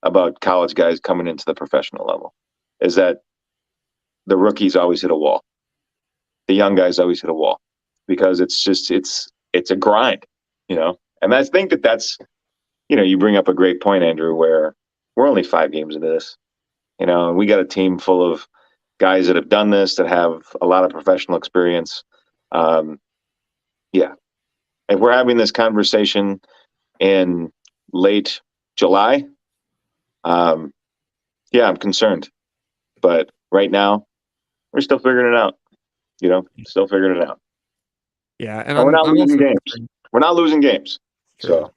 Speaker 2: about college guys coming into the professional level, is that the rookies always hit a wall. The young guys always hit a wall, because it's a grind, and I think that's, you bring up a great point, Andrew, where we're only 5 games into this, and we got a team full of guys that have done this, that have a lot of professional experience. If we're having this conversation in late July, I'm concerned. But right now, we're still figuring it out. Still figuring it out.
Speaker 3: Yeah, and
Speaker 2: we're not losing games. We're not losing games.
Speaker 3: True.
Speaker 2: So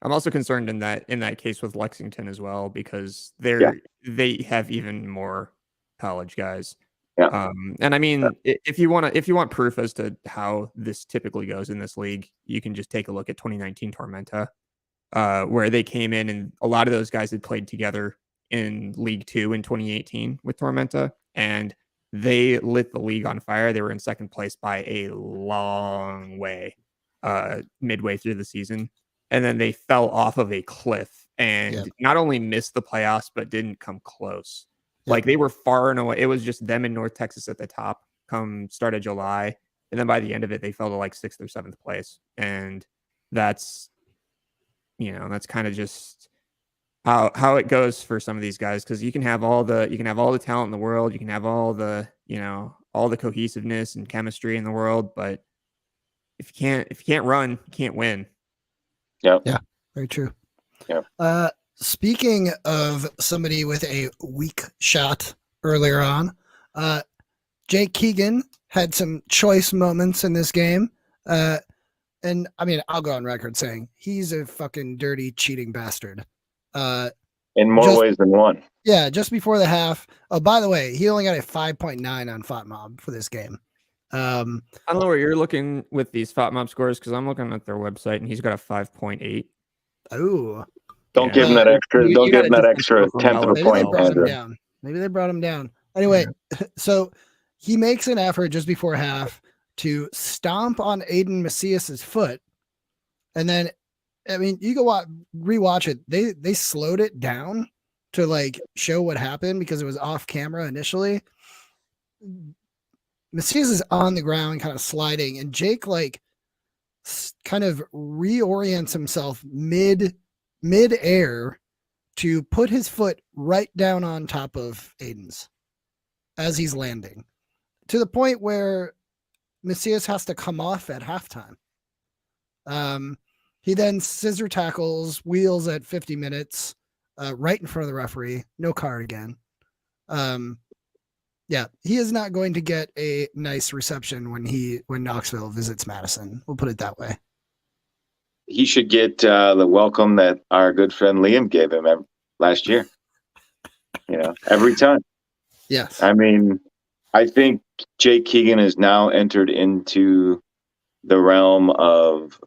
Speaker 3: I'm also concerned in that case with Lexington as well, because they have even more college guys.
Speaker 2: Yeah.
Speaker 3: And I mean, if you want proof as to how this typically goes in this league, you can just take a look at 2019 Tormenta, where they came in and a lot of those guys had played together in League Two in 2018 with Tormenta, and they lit the league on fire. They were in second place by a long way midway through the season. And then they fell off of a cliff and not only missed the playoffs, but didn't come close. Like they were far and away. It was just them in North Texas at the top come start of July. And then by the end of it, they fell to like 6th or 7th place. And that's that's kind of just how it goes for some of these guys, because you can have all the talent in the world, you can have all the all the cohesiveness and chemistry in the world, but if you can't run, you can't win.
Speaker 2: Yeah.
Speaker 1: Yeah. Very true.
Speaker 2: Yeah.
Speaker 1: Speaking of somebody with a weak shot earlier on, Jake Keegan had some choice moments in this game. And I mean, I'll go on record saying he's a fucking dirty, cheating bastard.
Speaker 2: In more ways than one.
Speaker 1: Yeah, just before the half. Oh, by the way, he only got a 5.9 on FOTMob for this game.
Speaker 3: I don't know where you're looking with these FOTMob scores, because I'm looking at their website and he's got a 5.8.
Speaker 1: Oh,
Speaker 2: don't give him that extra. Don't give him that extra tenth of a point.
Speaker 1: Maybe they brought him down. Anyway, so he makes an effort just before half to stomp on Aiden Macias's foot, and then, I mean, you go rewatch it. They slowed it down to like show what happened because it was off camera initially. Macias is on the ground, kind of sliding, and Jake like kind of reorients himself mid-air to put his foot right down on top of Aiden's as he's landing, to the point where Macias has to come off at halftime. He then scissor tackles, wheels at 50 minutes, right in front of the referee. No card again. Yeah, he is not going to get a nice reception when Knoxville visits Madison. We'll put it that way.
Speaker 2: He should get the welcome that our good friend Liam gave him last year. Every time.
Speaker 1: Yes.
Speaker 2: I mean, I think Jake Keegan has now entered into the realm of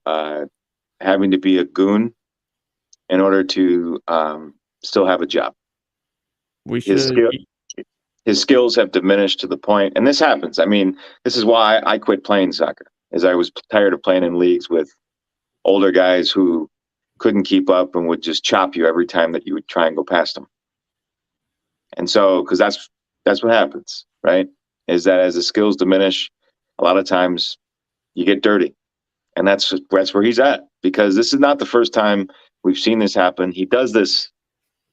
Speaker 2: having to be a goon in order to still have a job. His skills have diminished to the point, and this happens. I mean, this is why I quit playing soccer, is I was tired of playing in leagues with older guys who couldn't keep up and would just chop you every time that you would try and go past them. And so, because that's what happens, right? Is that as the skills diminish, a lot of times you get dirty. And that's where he's at, because this is not the first time we've seen this happen. He does this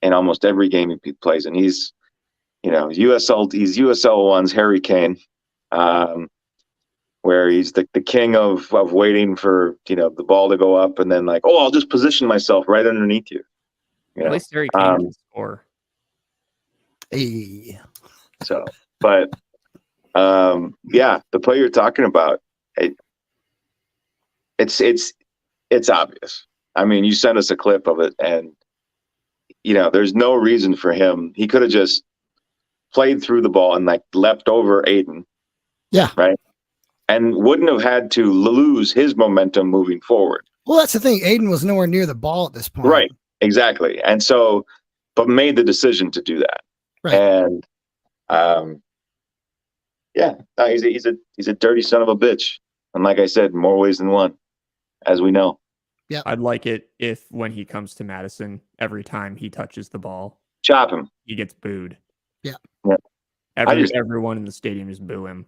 Speaker 2: in almost every game he plays, and he's USL One's Harry Kane, where he's the king of waiting for the ball to go up, and then like, oh, I'll just position myself right underneath you.
Speaker 3: At least Harry Kane can score.
Speaker 1: Hey.
Speaker 2: So, but yeah, the play you're talking about, it's obvious. I mean, you sent us a clip of it, and there's no reason for him. He could have just played through the ball and like leapt over Aiden.
Speaker 1: Yeah.
Speaker 2: Right. And wouldn't have had to lose his momentum moving forward.
Speaker 1: Well, that's the thing. Aiden was nowhere near the ball at this point.
Speaker 2: Right. Exactly. And so, but made the decision to do that.
Speaker 1: Right.
Speaker 2: And yeah, no, he's a dirty son of a bitch. And like I said, more ways than one, as we know.
Speaker 1: Yeah.
Speaker 3: I'd like it if when he comes to Madison, every time he touches the ball,
Speaker 2: chop him.
Speaker 3: He gets booed.
Speaker 1: Yeah.
Speaker 3: Everyone in the stadium just boo him.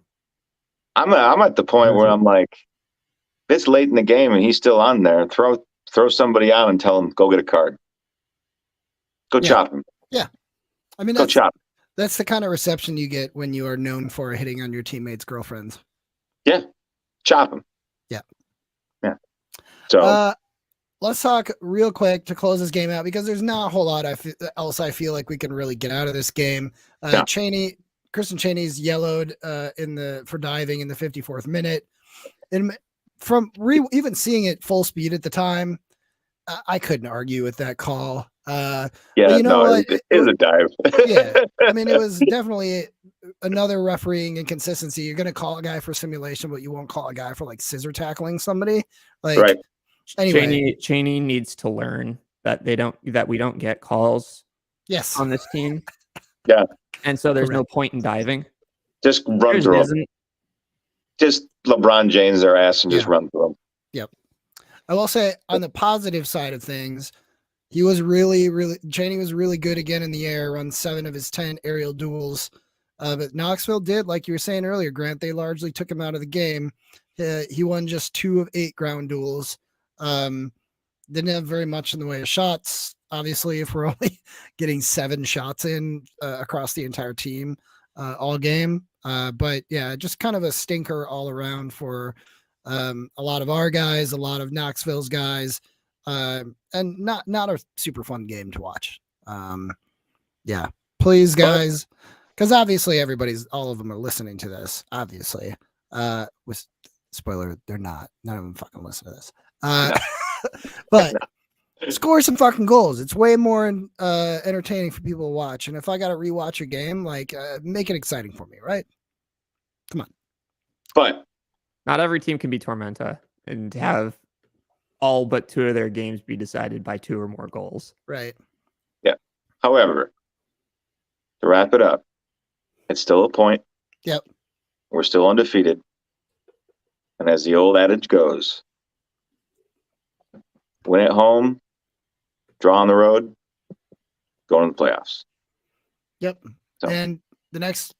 Speaker 2: I'm at the point where I'm like, it's late in the game and he's still on there. Throw somebody out and tell him, go get a card. Go chop him.
Speaker 1: Yeah. I mean, that's the kind of reception you get when you are known for hitting on your teammates' girlfriends.
Speaker 2: Yeah. Chop him.
Speaker 1: Yeah.
Speaker 2: Yeah. So
Speaker 1: let's talk real quick to close this game out, because there's not a whole lot else I feel like we can really get out of this game. Kristen Chaney's yellowed for diving in the 54th minute. And from even seeing it full speed at the time, I couldn't argue with that call.
Speaker 2: It is a dive.
Speaker 1: Yeah. I mean, it was definitely another refereeing inconsistency. You're going to call a guy for simulation, but you won't call a guy for like scissor tackling somebody. Like,
Speaker 2: right.
Speaker 1: Anyway,
Speaker 3: Chaney needs to learn that we don't get calls.
Speaker 1: Yes.
Speaker 3: On this team.
Speaker 2: Yeah.
Speaker 3: And so there's no point in diving.
Speaker 2: Just run through them. Just LeBron James their ass and just run through them.
Speaker 1: Yep. I will say, on the positive side of things, he was Chaney was really good again in the air, run 7 of his 10 aerial duels. But Knoxville did, like you were saying earlier, Grant, they largely took him out of the game. He won just 2 of 8 ground duels. didn't have very much in the way of shots. Obviously, if we're only getting 7 shots in across the entire team all game. But yeah, just kind of a stinker all around for a lot of our guys, a lot of Knoxville's guys, and not a super fun game to watch. Yeah, please, guys, because obviously all of them are listening to this. Obviously, with spoiler, they're not. None of them fucking listen to this.
Speaker 2: No.
Speaker 1: But score some fucking goals. It's way more entertaining for people to watch. And if I got to rewatch a game, like make it exciting for me, right? Come on.
Speaker 2: But
Speaker 3: not every team can be Tormenta and have all but 2 of their games be decided by 2 or more goals.
Speaker 1: Right.
Speaker 2: Yeah. However, to wrap it up, it's still a point.
Speaker 1: Yep.
Speaker 2: We're still undefeated. And as the old adage goes, win at home, draw on the road, go to the playoffs.
Speaker 1: Yep.
Speaker 2: So.
Speaker 1: And the next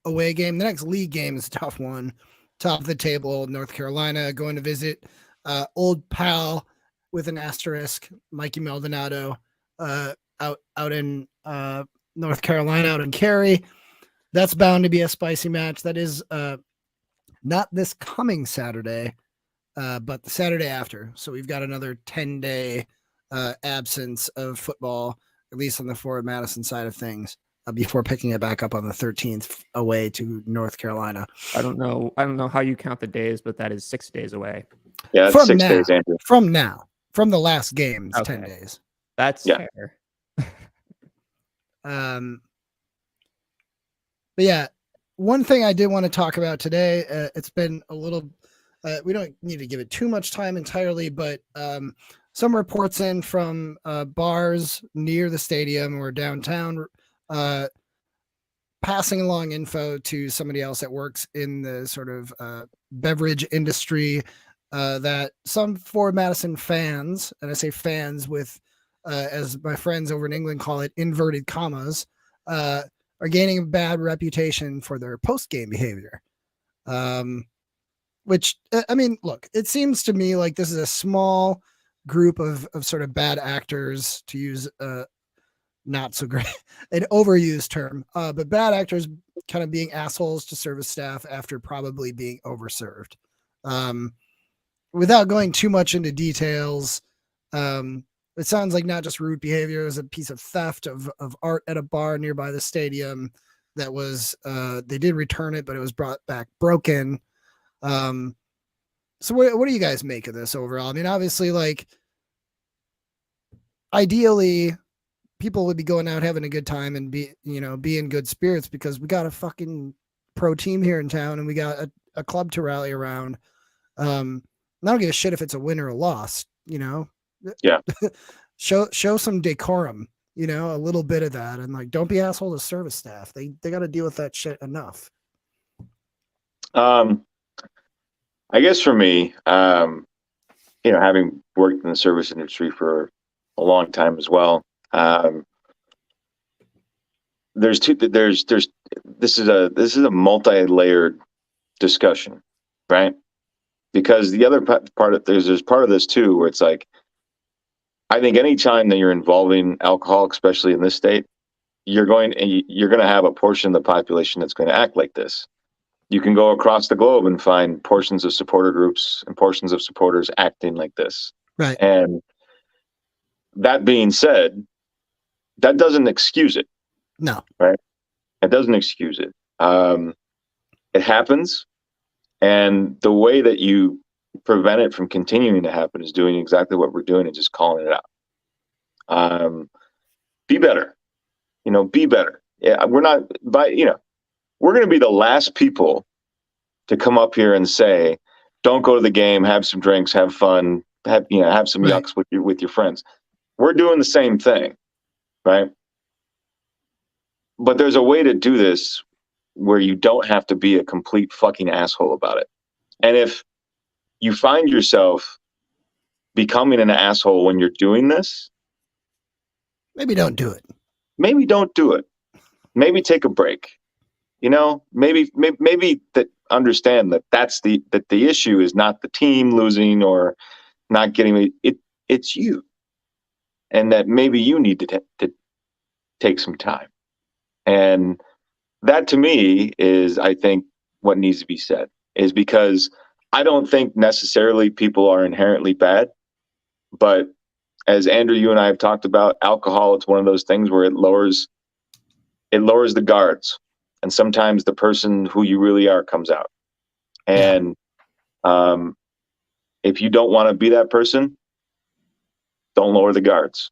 Speaker 1: away game, the next league game is a tough one. Top of the table, North Carolina, going to visit old pal with an asterisk, Mikey Maldonado, out in North Carolina, out in Cary. That's bound to be a spicy match. That is not this coming Saturday, but the Saturday after. So we've got another 10-day absence of football, at least on the Forward Madison side of things, before picking it back up on the 13th away to North Carolina.
Speaker 3: I don't know how you count the days, but that is 6 days away.
Speaker 2: Yeah, that's 6 days, Andrew.
Speaker 1: From the last game, it's 10 days.
Speaker 3: That's fair.
Speaker 1: But yeah, one thing I did want to talk about today, it's been a little, we don't need to give it too much time entirely, but some reports in from bars near the stadium or downtown, passing along info to somebody else that works in the sort of beverage industry, that some Forward Madison fans, and I say fans with, as my friends over in England call it, inverted commas, are gaining a bad reputation for their post-game behavior. Which, I mean, look, it seems to me like this is a small group of sort of bad actors, to use not so great, an overused term, but bad actors kind of being assholes to service staff after probably being overserved. Without going too much into details, it sounds like not just rude behavior, it was a piece of theft of art at a bar nearby the stadium that was, they did return it, but it was brought back broken. So what do you guys make of this overall? I mean, obviously, like, ideally, people would be going out having a good time and be in good spirits because we got a fucking pro team here in town and we got a club to rally around. I don't give a shit if it's a win or a loss,
Speaker 2: Yeah.
Speaker 1: show some decorum, a little bit of that, and like, don't be asshole to service staff. They got to deal with that shit enough.
Speaker 2: I guess for me, having worked in the service industry for a long time as well, this is a multi-layered discussion, right? Because the other part of there's part of this too, where it's like, I think any time that you're involving alcohol, especially in this state, you're going to have a portion of the population that's going to act like this. You can go across the globe and find portions of supporter groups and portions of supporters acting like this.
Speaker 1: Right.
Speaker 2: And that being said, that doesn't excuse it.
Speaker 1: No.
Speaker 2: Right. It doesn't excuse it. It happens. And the way that you prevent it from continuing to happen is doing exactly what we're doing and just calling it out. Be better. Be better. Yeah, we're going to be the last people to come up here and say, don't go to the game, have some drinks, have fun, have some
Speaker 1: Right.
Speaker 2: yucks with your friends. We're doing the same thing, right? But there's a way to do this where you don't have to be a complete fucking asshole about it. And if you find yourself becoming an asshole when you're doing this,
Speaker 1: Maybe don't do it.
Speaker 2: maybe don't do it. Maybe take a break. Maybe that understand that the issue is not the team losing or not getting it. it's you, and that maybe you need to take some time. And that to me is, I think, what needs to be said, is because I don't think necessarily people are inherently bad, but as Andrew, you and I have talked about, alcohol, it's one of those things where it lowers the guards, and sometimes the person who you really are comes out. And if you don't want to be that person, don't lower the guards.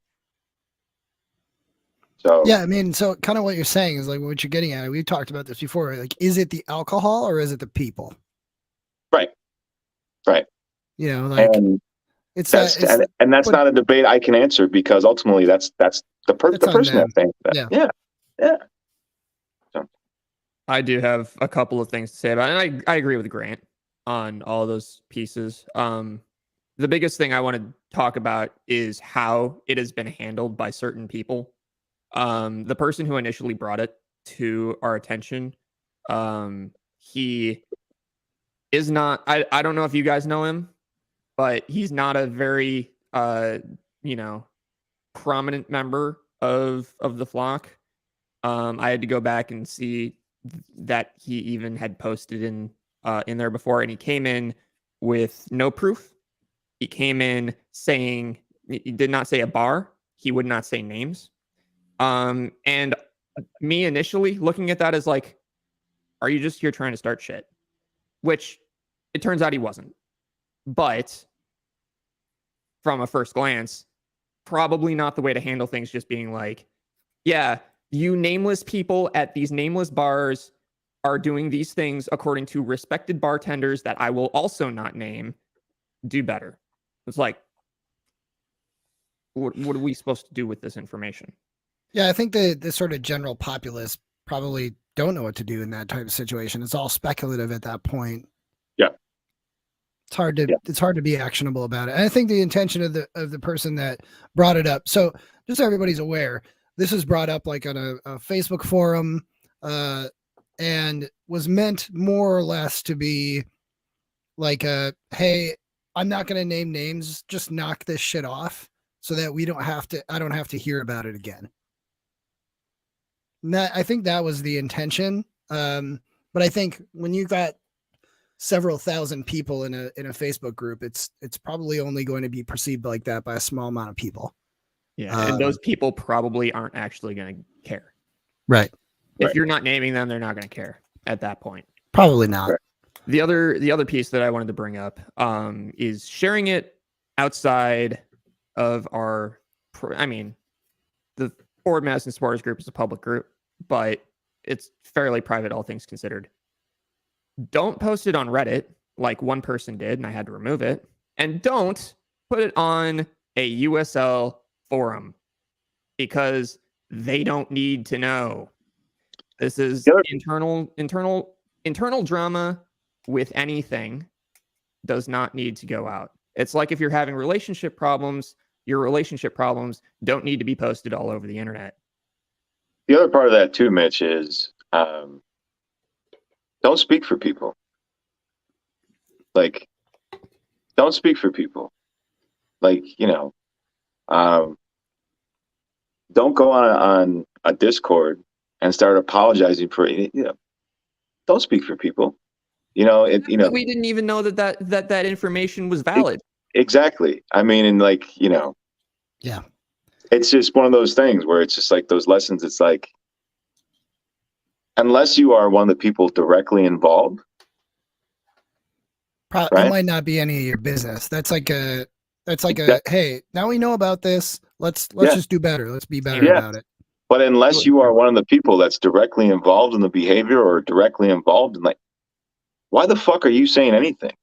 Speaker 2: So
Speaker 1: yeah, I mean, so kind of what you're saying is like what you're getting at. We talked about this before. Like, is it the alcohol or is it the people?
Speaker 2: right.
Speaker 1: You know, like
Speaker 2: And
Speaker 1: it's
Speaker 2: that's
Speaker 1: that.
Speaker 2: and that's
Speaker 1: but-
Speaker 2: not a debate I can answer, because ultimately that's the
Speaker 1: That's on
Speaker 2: person
Speaker 1: them.
Speaker 2: that's saying that. Yeah.
Speaker 3: I do have a couple of things to say about it. And I agree with Grant on all those pieces. The biggest thing I want to talk about is how it has been handled by certain people. The person who initially brought it to our attention, he is not, I don't know if you guys know him, but he's not a very prominent member of the flock. I had to go back and see that he even had posted in there before, and he came in with no proof. He came in saying, he did not say a bar. He would not say names. And me initially looking at that as like, are you just here trying to start shit? Which it turns out he wasn't. But from a first glance, probably not the way to handle things, just being like, yeah, you nameless people at these nameless bars are doing these things according to respected bartenders that I will also not name. Do better. It's like, what are we supposed to do with this information?
Speaker 1: Yeah, I think the sort of general populace probably don't know what to do in that type of situation. It's all speculative at that point.
Speaker 2: Yeah.
Speaker 1: It's hard to be actionable about it. And I think the intention of the person that brought it up. So just so everybody's aware, this was brought up like on a Facebook forum, and was meant more or less to be like hey, I'm not going to name names, just knock this shit off so that I don't have to hear about it again. I think that was the intention. But I think when you got several thousand people in a Facebook group, it's probably only going to be perceived like that by a small amount of people.
Speaker 3: Yeah, and those people probably aren't actually going to care.
Speaker 1: Right.
Speaker 3: If you're not naming them, they're not going to care at that point.
Speaker 1: Probably not.
Speaker 2: Right.
Speaker 3: The other piece that I wanted to bring up is sharing it outside of our. The Forward Madison Supporters Group is a public group, but it's fairly private, all things considered. Don't post it on Reddit like one person did, and I had to remove it. And don't put it on a USL forum, because they don't need to know. This is internal drama with anything does not need to go out. It's like if you're having relationship problems, your relationship problems don't need to be posted all over the internet.
Speaker 2: The other part of that too, Mitch, is don't speak for people. Like, don't speak for people. Like, don't go on a Discord and start apologizing for don't speak for people. We
Speaker 3: didn't even know that information was valid.
Speaker 2: Exactly. I mean, and
Speaker 1: yeah,
Speaker 2: it's just one of those things where it's just like those lessons. It's like, unless you are one of the people directly involved,
Speaker 1: right? It might not be any of your business. That's like a hey, now we know about this. Let's just do better. Let's be better about it.
Speaker 2: But unless you are one of the people that's directly involved in the behavior or directly involved in, like, why the fuck are you saying anything?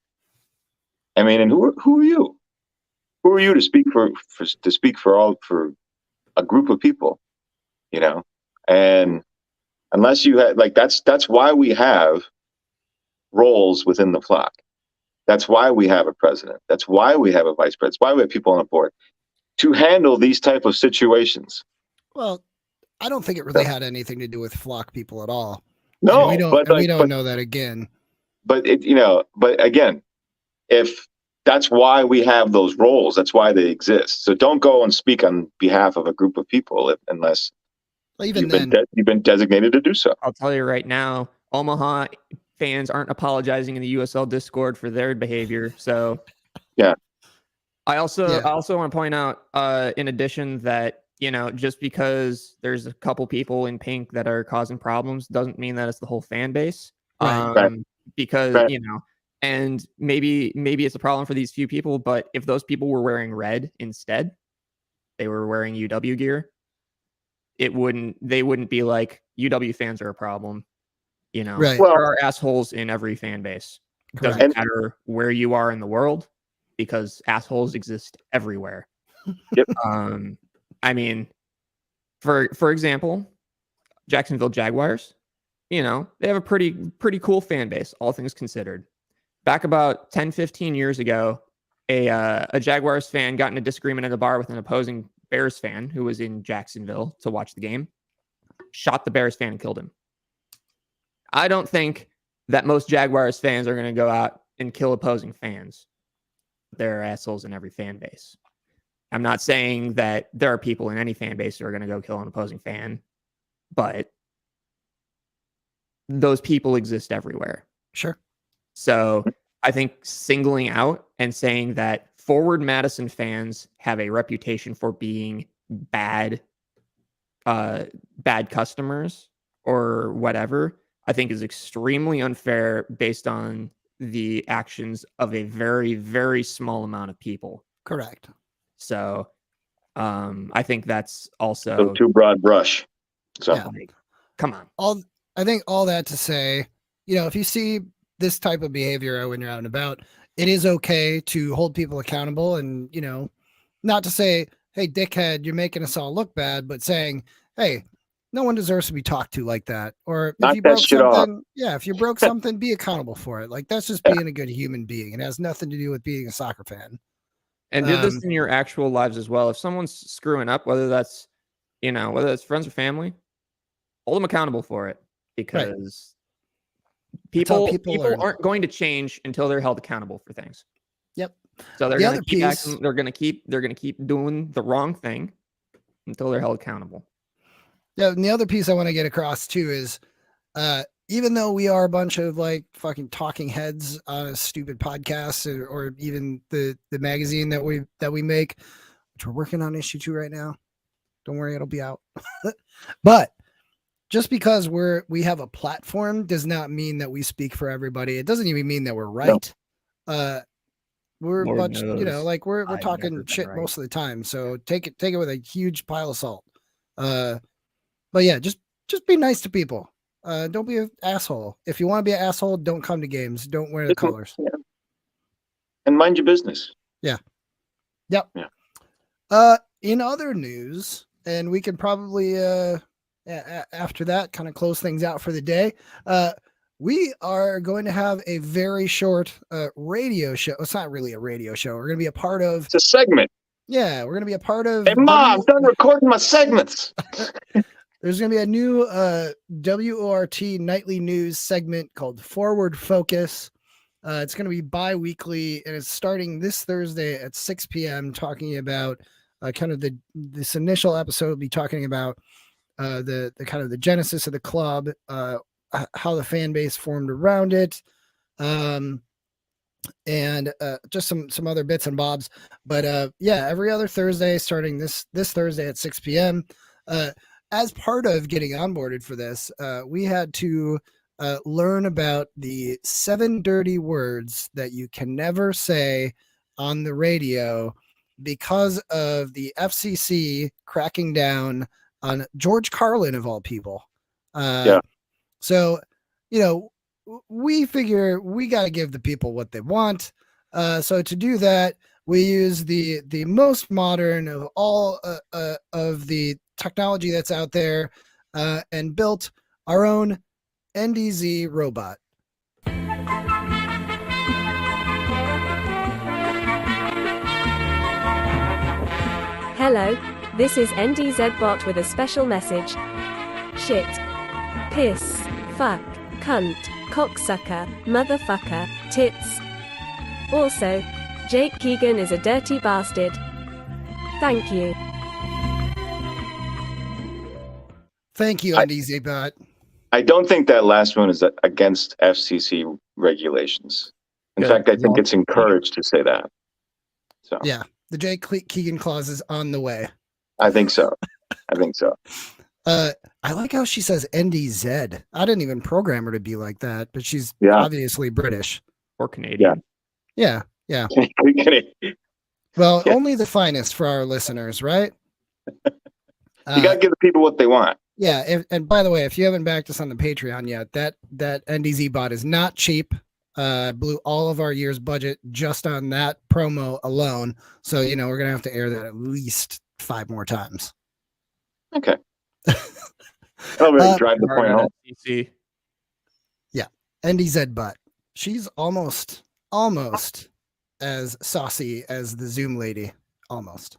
Speaker 2: I mean, and who are you? Who are you to speak for a group of people? And unless you had, like, that's why we have roles within the flock. That's why we have a president. That's why we have a vice president. That's why we have people on the board to handle these type of situations.
Speaker 1: Well, I don't think it really had anything to do with flock people at all.
Speaker 2: No,
Speaker 1: we don't know that again.
Speaker 2: But but again, if that's why we have those roles. That's why they exist. So don't go and speak on behalf of a group of people unless
Speaker 1: Even
Speaker 2: you've been designated to do so.
Speaker 3: I'll tell you right now, Omaha fans aren't apologizing in the USL Discord for their behavior. So
Speaker 2: yeah.
Speaker 3: I also want to point out, in addition, that just because there's a couple people in pink that are causing problems doesn't mean that it's the whole fan base.
Speaker 2: Right.
Speaker 3: Because
Speaker 2: Right.
Speaker 3: and maybe it's a problem for these few people, but if those people were wearing red instead, they were wearing UW gear, they wouldn't be like UW fans are a problem.
Speaker 1: Right.
Speaker 2: Well,
Speaker 3: there are assholes in every fan base. It doesn't matter where you are in the world, because assholes exist everywhere.
Speaker 2: Yep.
Speaker 3: I mean, for example, Jacksonville Jaguars, they have a pretty cool fan base, all things considered. Back about 10, 15 years ago, a Jaguars fan got in a disagreement at a bar with an opposing Bears fan who was in Jacksonville to watch the game, shot the Bears fan and killed him. I don't think that most Jaguars fans are going to go out and kill opposing fans. There are assholes in every fan base. I'm not saying that there are people in any fan base who are going to go kill an opposing fan, but those people exist everywhere.
Speaker 1: Sure.
Speaker 3: So I think singling out and saying that Forward Madison fans have a reputation for being bad customers or whatever, I think is extremely unfair based on the actions of a very, very small amount of people.
Speaker 1: Correct.
Speaker 3: So I think that's also
Speaker 2: too broad brush. So
Speaker 3: come on.
Speaker 1: I think all that to say, if you see this type of behavior when you're out and about, it is okay to hold people accountable and, not to say, hey, dickhead, you're making us all look bad, but saying, hey, no one deserves to be talked to like that. Or if you broke something, if you broke something, be accountable for it. Like, that's just being a good human being. It has nothing to do with being a soccer fan.
Speaker 3: And do this in your actual lives as well. If someone's screwing up, whether that's friends or family, hold them accountable for it, because people aren't going to change until they're held accountable for things.
Speaker 1: Yep.
Speaker 3: So they're going to keep acting, they're going to keep doing the wrong thing until they're held accountable.
Speaker 1: Yeah, and the other piece I want to get across too is, even though we are a bunch of like fucking talking heads on a stupid podcast or even the magazine that we make, which we're working on issue 2 right now. Don't worry, it'll be out. But just because we have a platform does not mean that we speak for everybody. It doesn't even mean that we're right. No. We're a bunch, we're talking shit right most of the time. So take it with a huge pile of salt. But yeah, just be nice to people. Don't be an asshole. If you want to be an asshole, don't come to games. Don't wear the colors.
Speaker 2: Yeah. And mind your business.
Speaker 1: Yeah. Yep. Yeah. In other news, and we can probably after that kind of close things out for the day. We are going to have a very short radio show. It's not really a radio show. We're going to be a part of.
Speaker 2: It's a segment.
Speaker 1: Yeah, we're going to be a part of.
Speaker 2: Hey, Mom, I'm done recording my segments.
Speaker 1: There's going to be a new WORT nightly news segment called Forward Focus. It's going to be bi-weekly, and it's starting this Thursday at 6 p.m. talking about kind of this initial episode will be talking about the kind of the genesis of the club, how the fan base formed around it, and just some other bits and bobs. But every other Thursday, starting this Thursday at 6 p.m. As part of getting onboarded for this, we had to learn about the 7 dirty words that you can never say on the radio because of the FCC cracking down on George Carlin, of all people. So, we figure we got to give the people what they want. So to do that, we use the most modern of all of the technology that's out there, and built our own NDZ robot.
Speaker 4: Hello, this is NDZ bot with a special message. Shit. Piss. Fuck. Cunt. Cocksucker. Motherfucker. Tits. Also, Jake Keegan is a dirty bastard. Thank you.
Speaker 1: Thank you, NDZ bot.
Speaker 2: I don't think that last one is against FCC regulations. In
Speaker 3: Good.
Speaker 2: fact, I think it's encouraged to say that. So
Speaker 1: Yeah, the Jake Keegan clause is on the way.
Speaker 2: I think so. I think so.
Speaker 1: I like how she says NDZ. I didn't even program her to be like that, but she's
Speaker 2: Yeah.
Speaker 1: obviously British.
Speaker 3: Or Canadian.
Speaker 1: Yeah.
Speaker 2: You
Speaker 1: Well,
Speaker 2: Yeah.
Speaker 1: only the finest for our listeners, right?
Speaker 2: got to give the people what they want.
Speaker 1: Yeah, and by the way, if you haven't backed us on the Patreon yet, that NDZ bot is not cheap. Blew all of our year's budget just on that promo alone. So, we're going to have to air that at least 5 more times.
Speaker 2: Okay. I'll really drive the
Speaker 3: Hard
Speaker 2: point
Speaker 3: at
Speaker 2: home.
Speaker 3: FCC.
Speaker 1: NDZ bot. She's almost as saucy as the Zoom lady. Almost.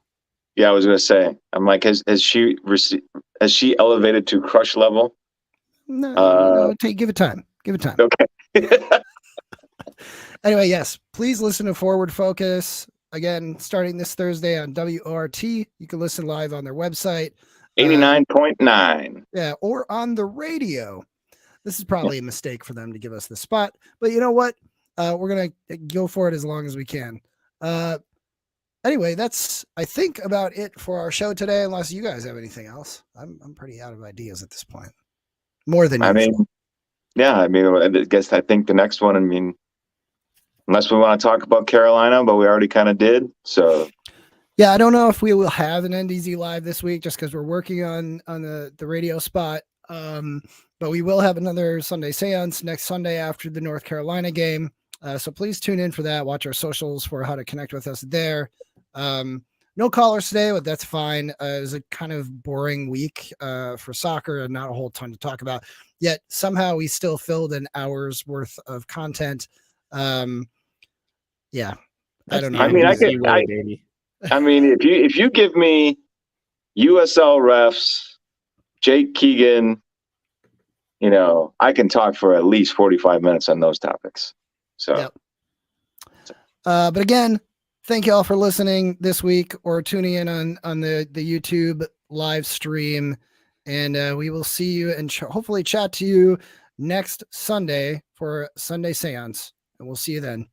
Speaker 2: Yeah, I was going to say. I'm like, has she elevated to crush level?
Speaker 1: No, give it time. Give it time.
Speaker 2: Okay.
Speaker 1: Anyway, yes, please listen to Forward Focus. Again, starting this Thursday on WORT. You can listen live on their website.
Speaker 2: 89.9.
Speaker 1: Yeah, or on the radio. This is probably a mistake for them to give us the spot, but you know what? We're going to go for it as long as we can. Anyway, that's, I think, about it for our show today, unless you guys have anything else. I'm pretty out of ideas at this point. More than usual.
Speaker 2: I think the next one, unless we want to talk about Carolina, but we already kind of did. So
Speaker 1: yeah, I don't know if we will have an NDZ live this week just because we're working on the radio spot. But we will have another Sunday Séance next Sunday after the North Carolina game. So please tune in for that. Watch our socials for how to connect with us there. No callers today, but that's fine. It was a kind of boring week for soccer and not a whole ton to talk about. Yet somehow we still filled an hour's worth of content. Yeah, I don't know.
Speaker 2: If you give me USL refs, Jake Keegan, I can talk for at least 45 minutes on those topics. So,
Speaker 1: yep. But again, thank you all for listening this week or tuning in on the YouTube live stream. And we will see you and hopefully chat to you next Sunday for Sunday Séance. And we'll see you then.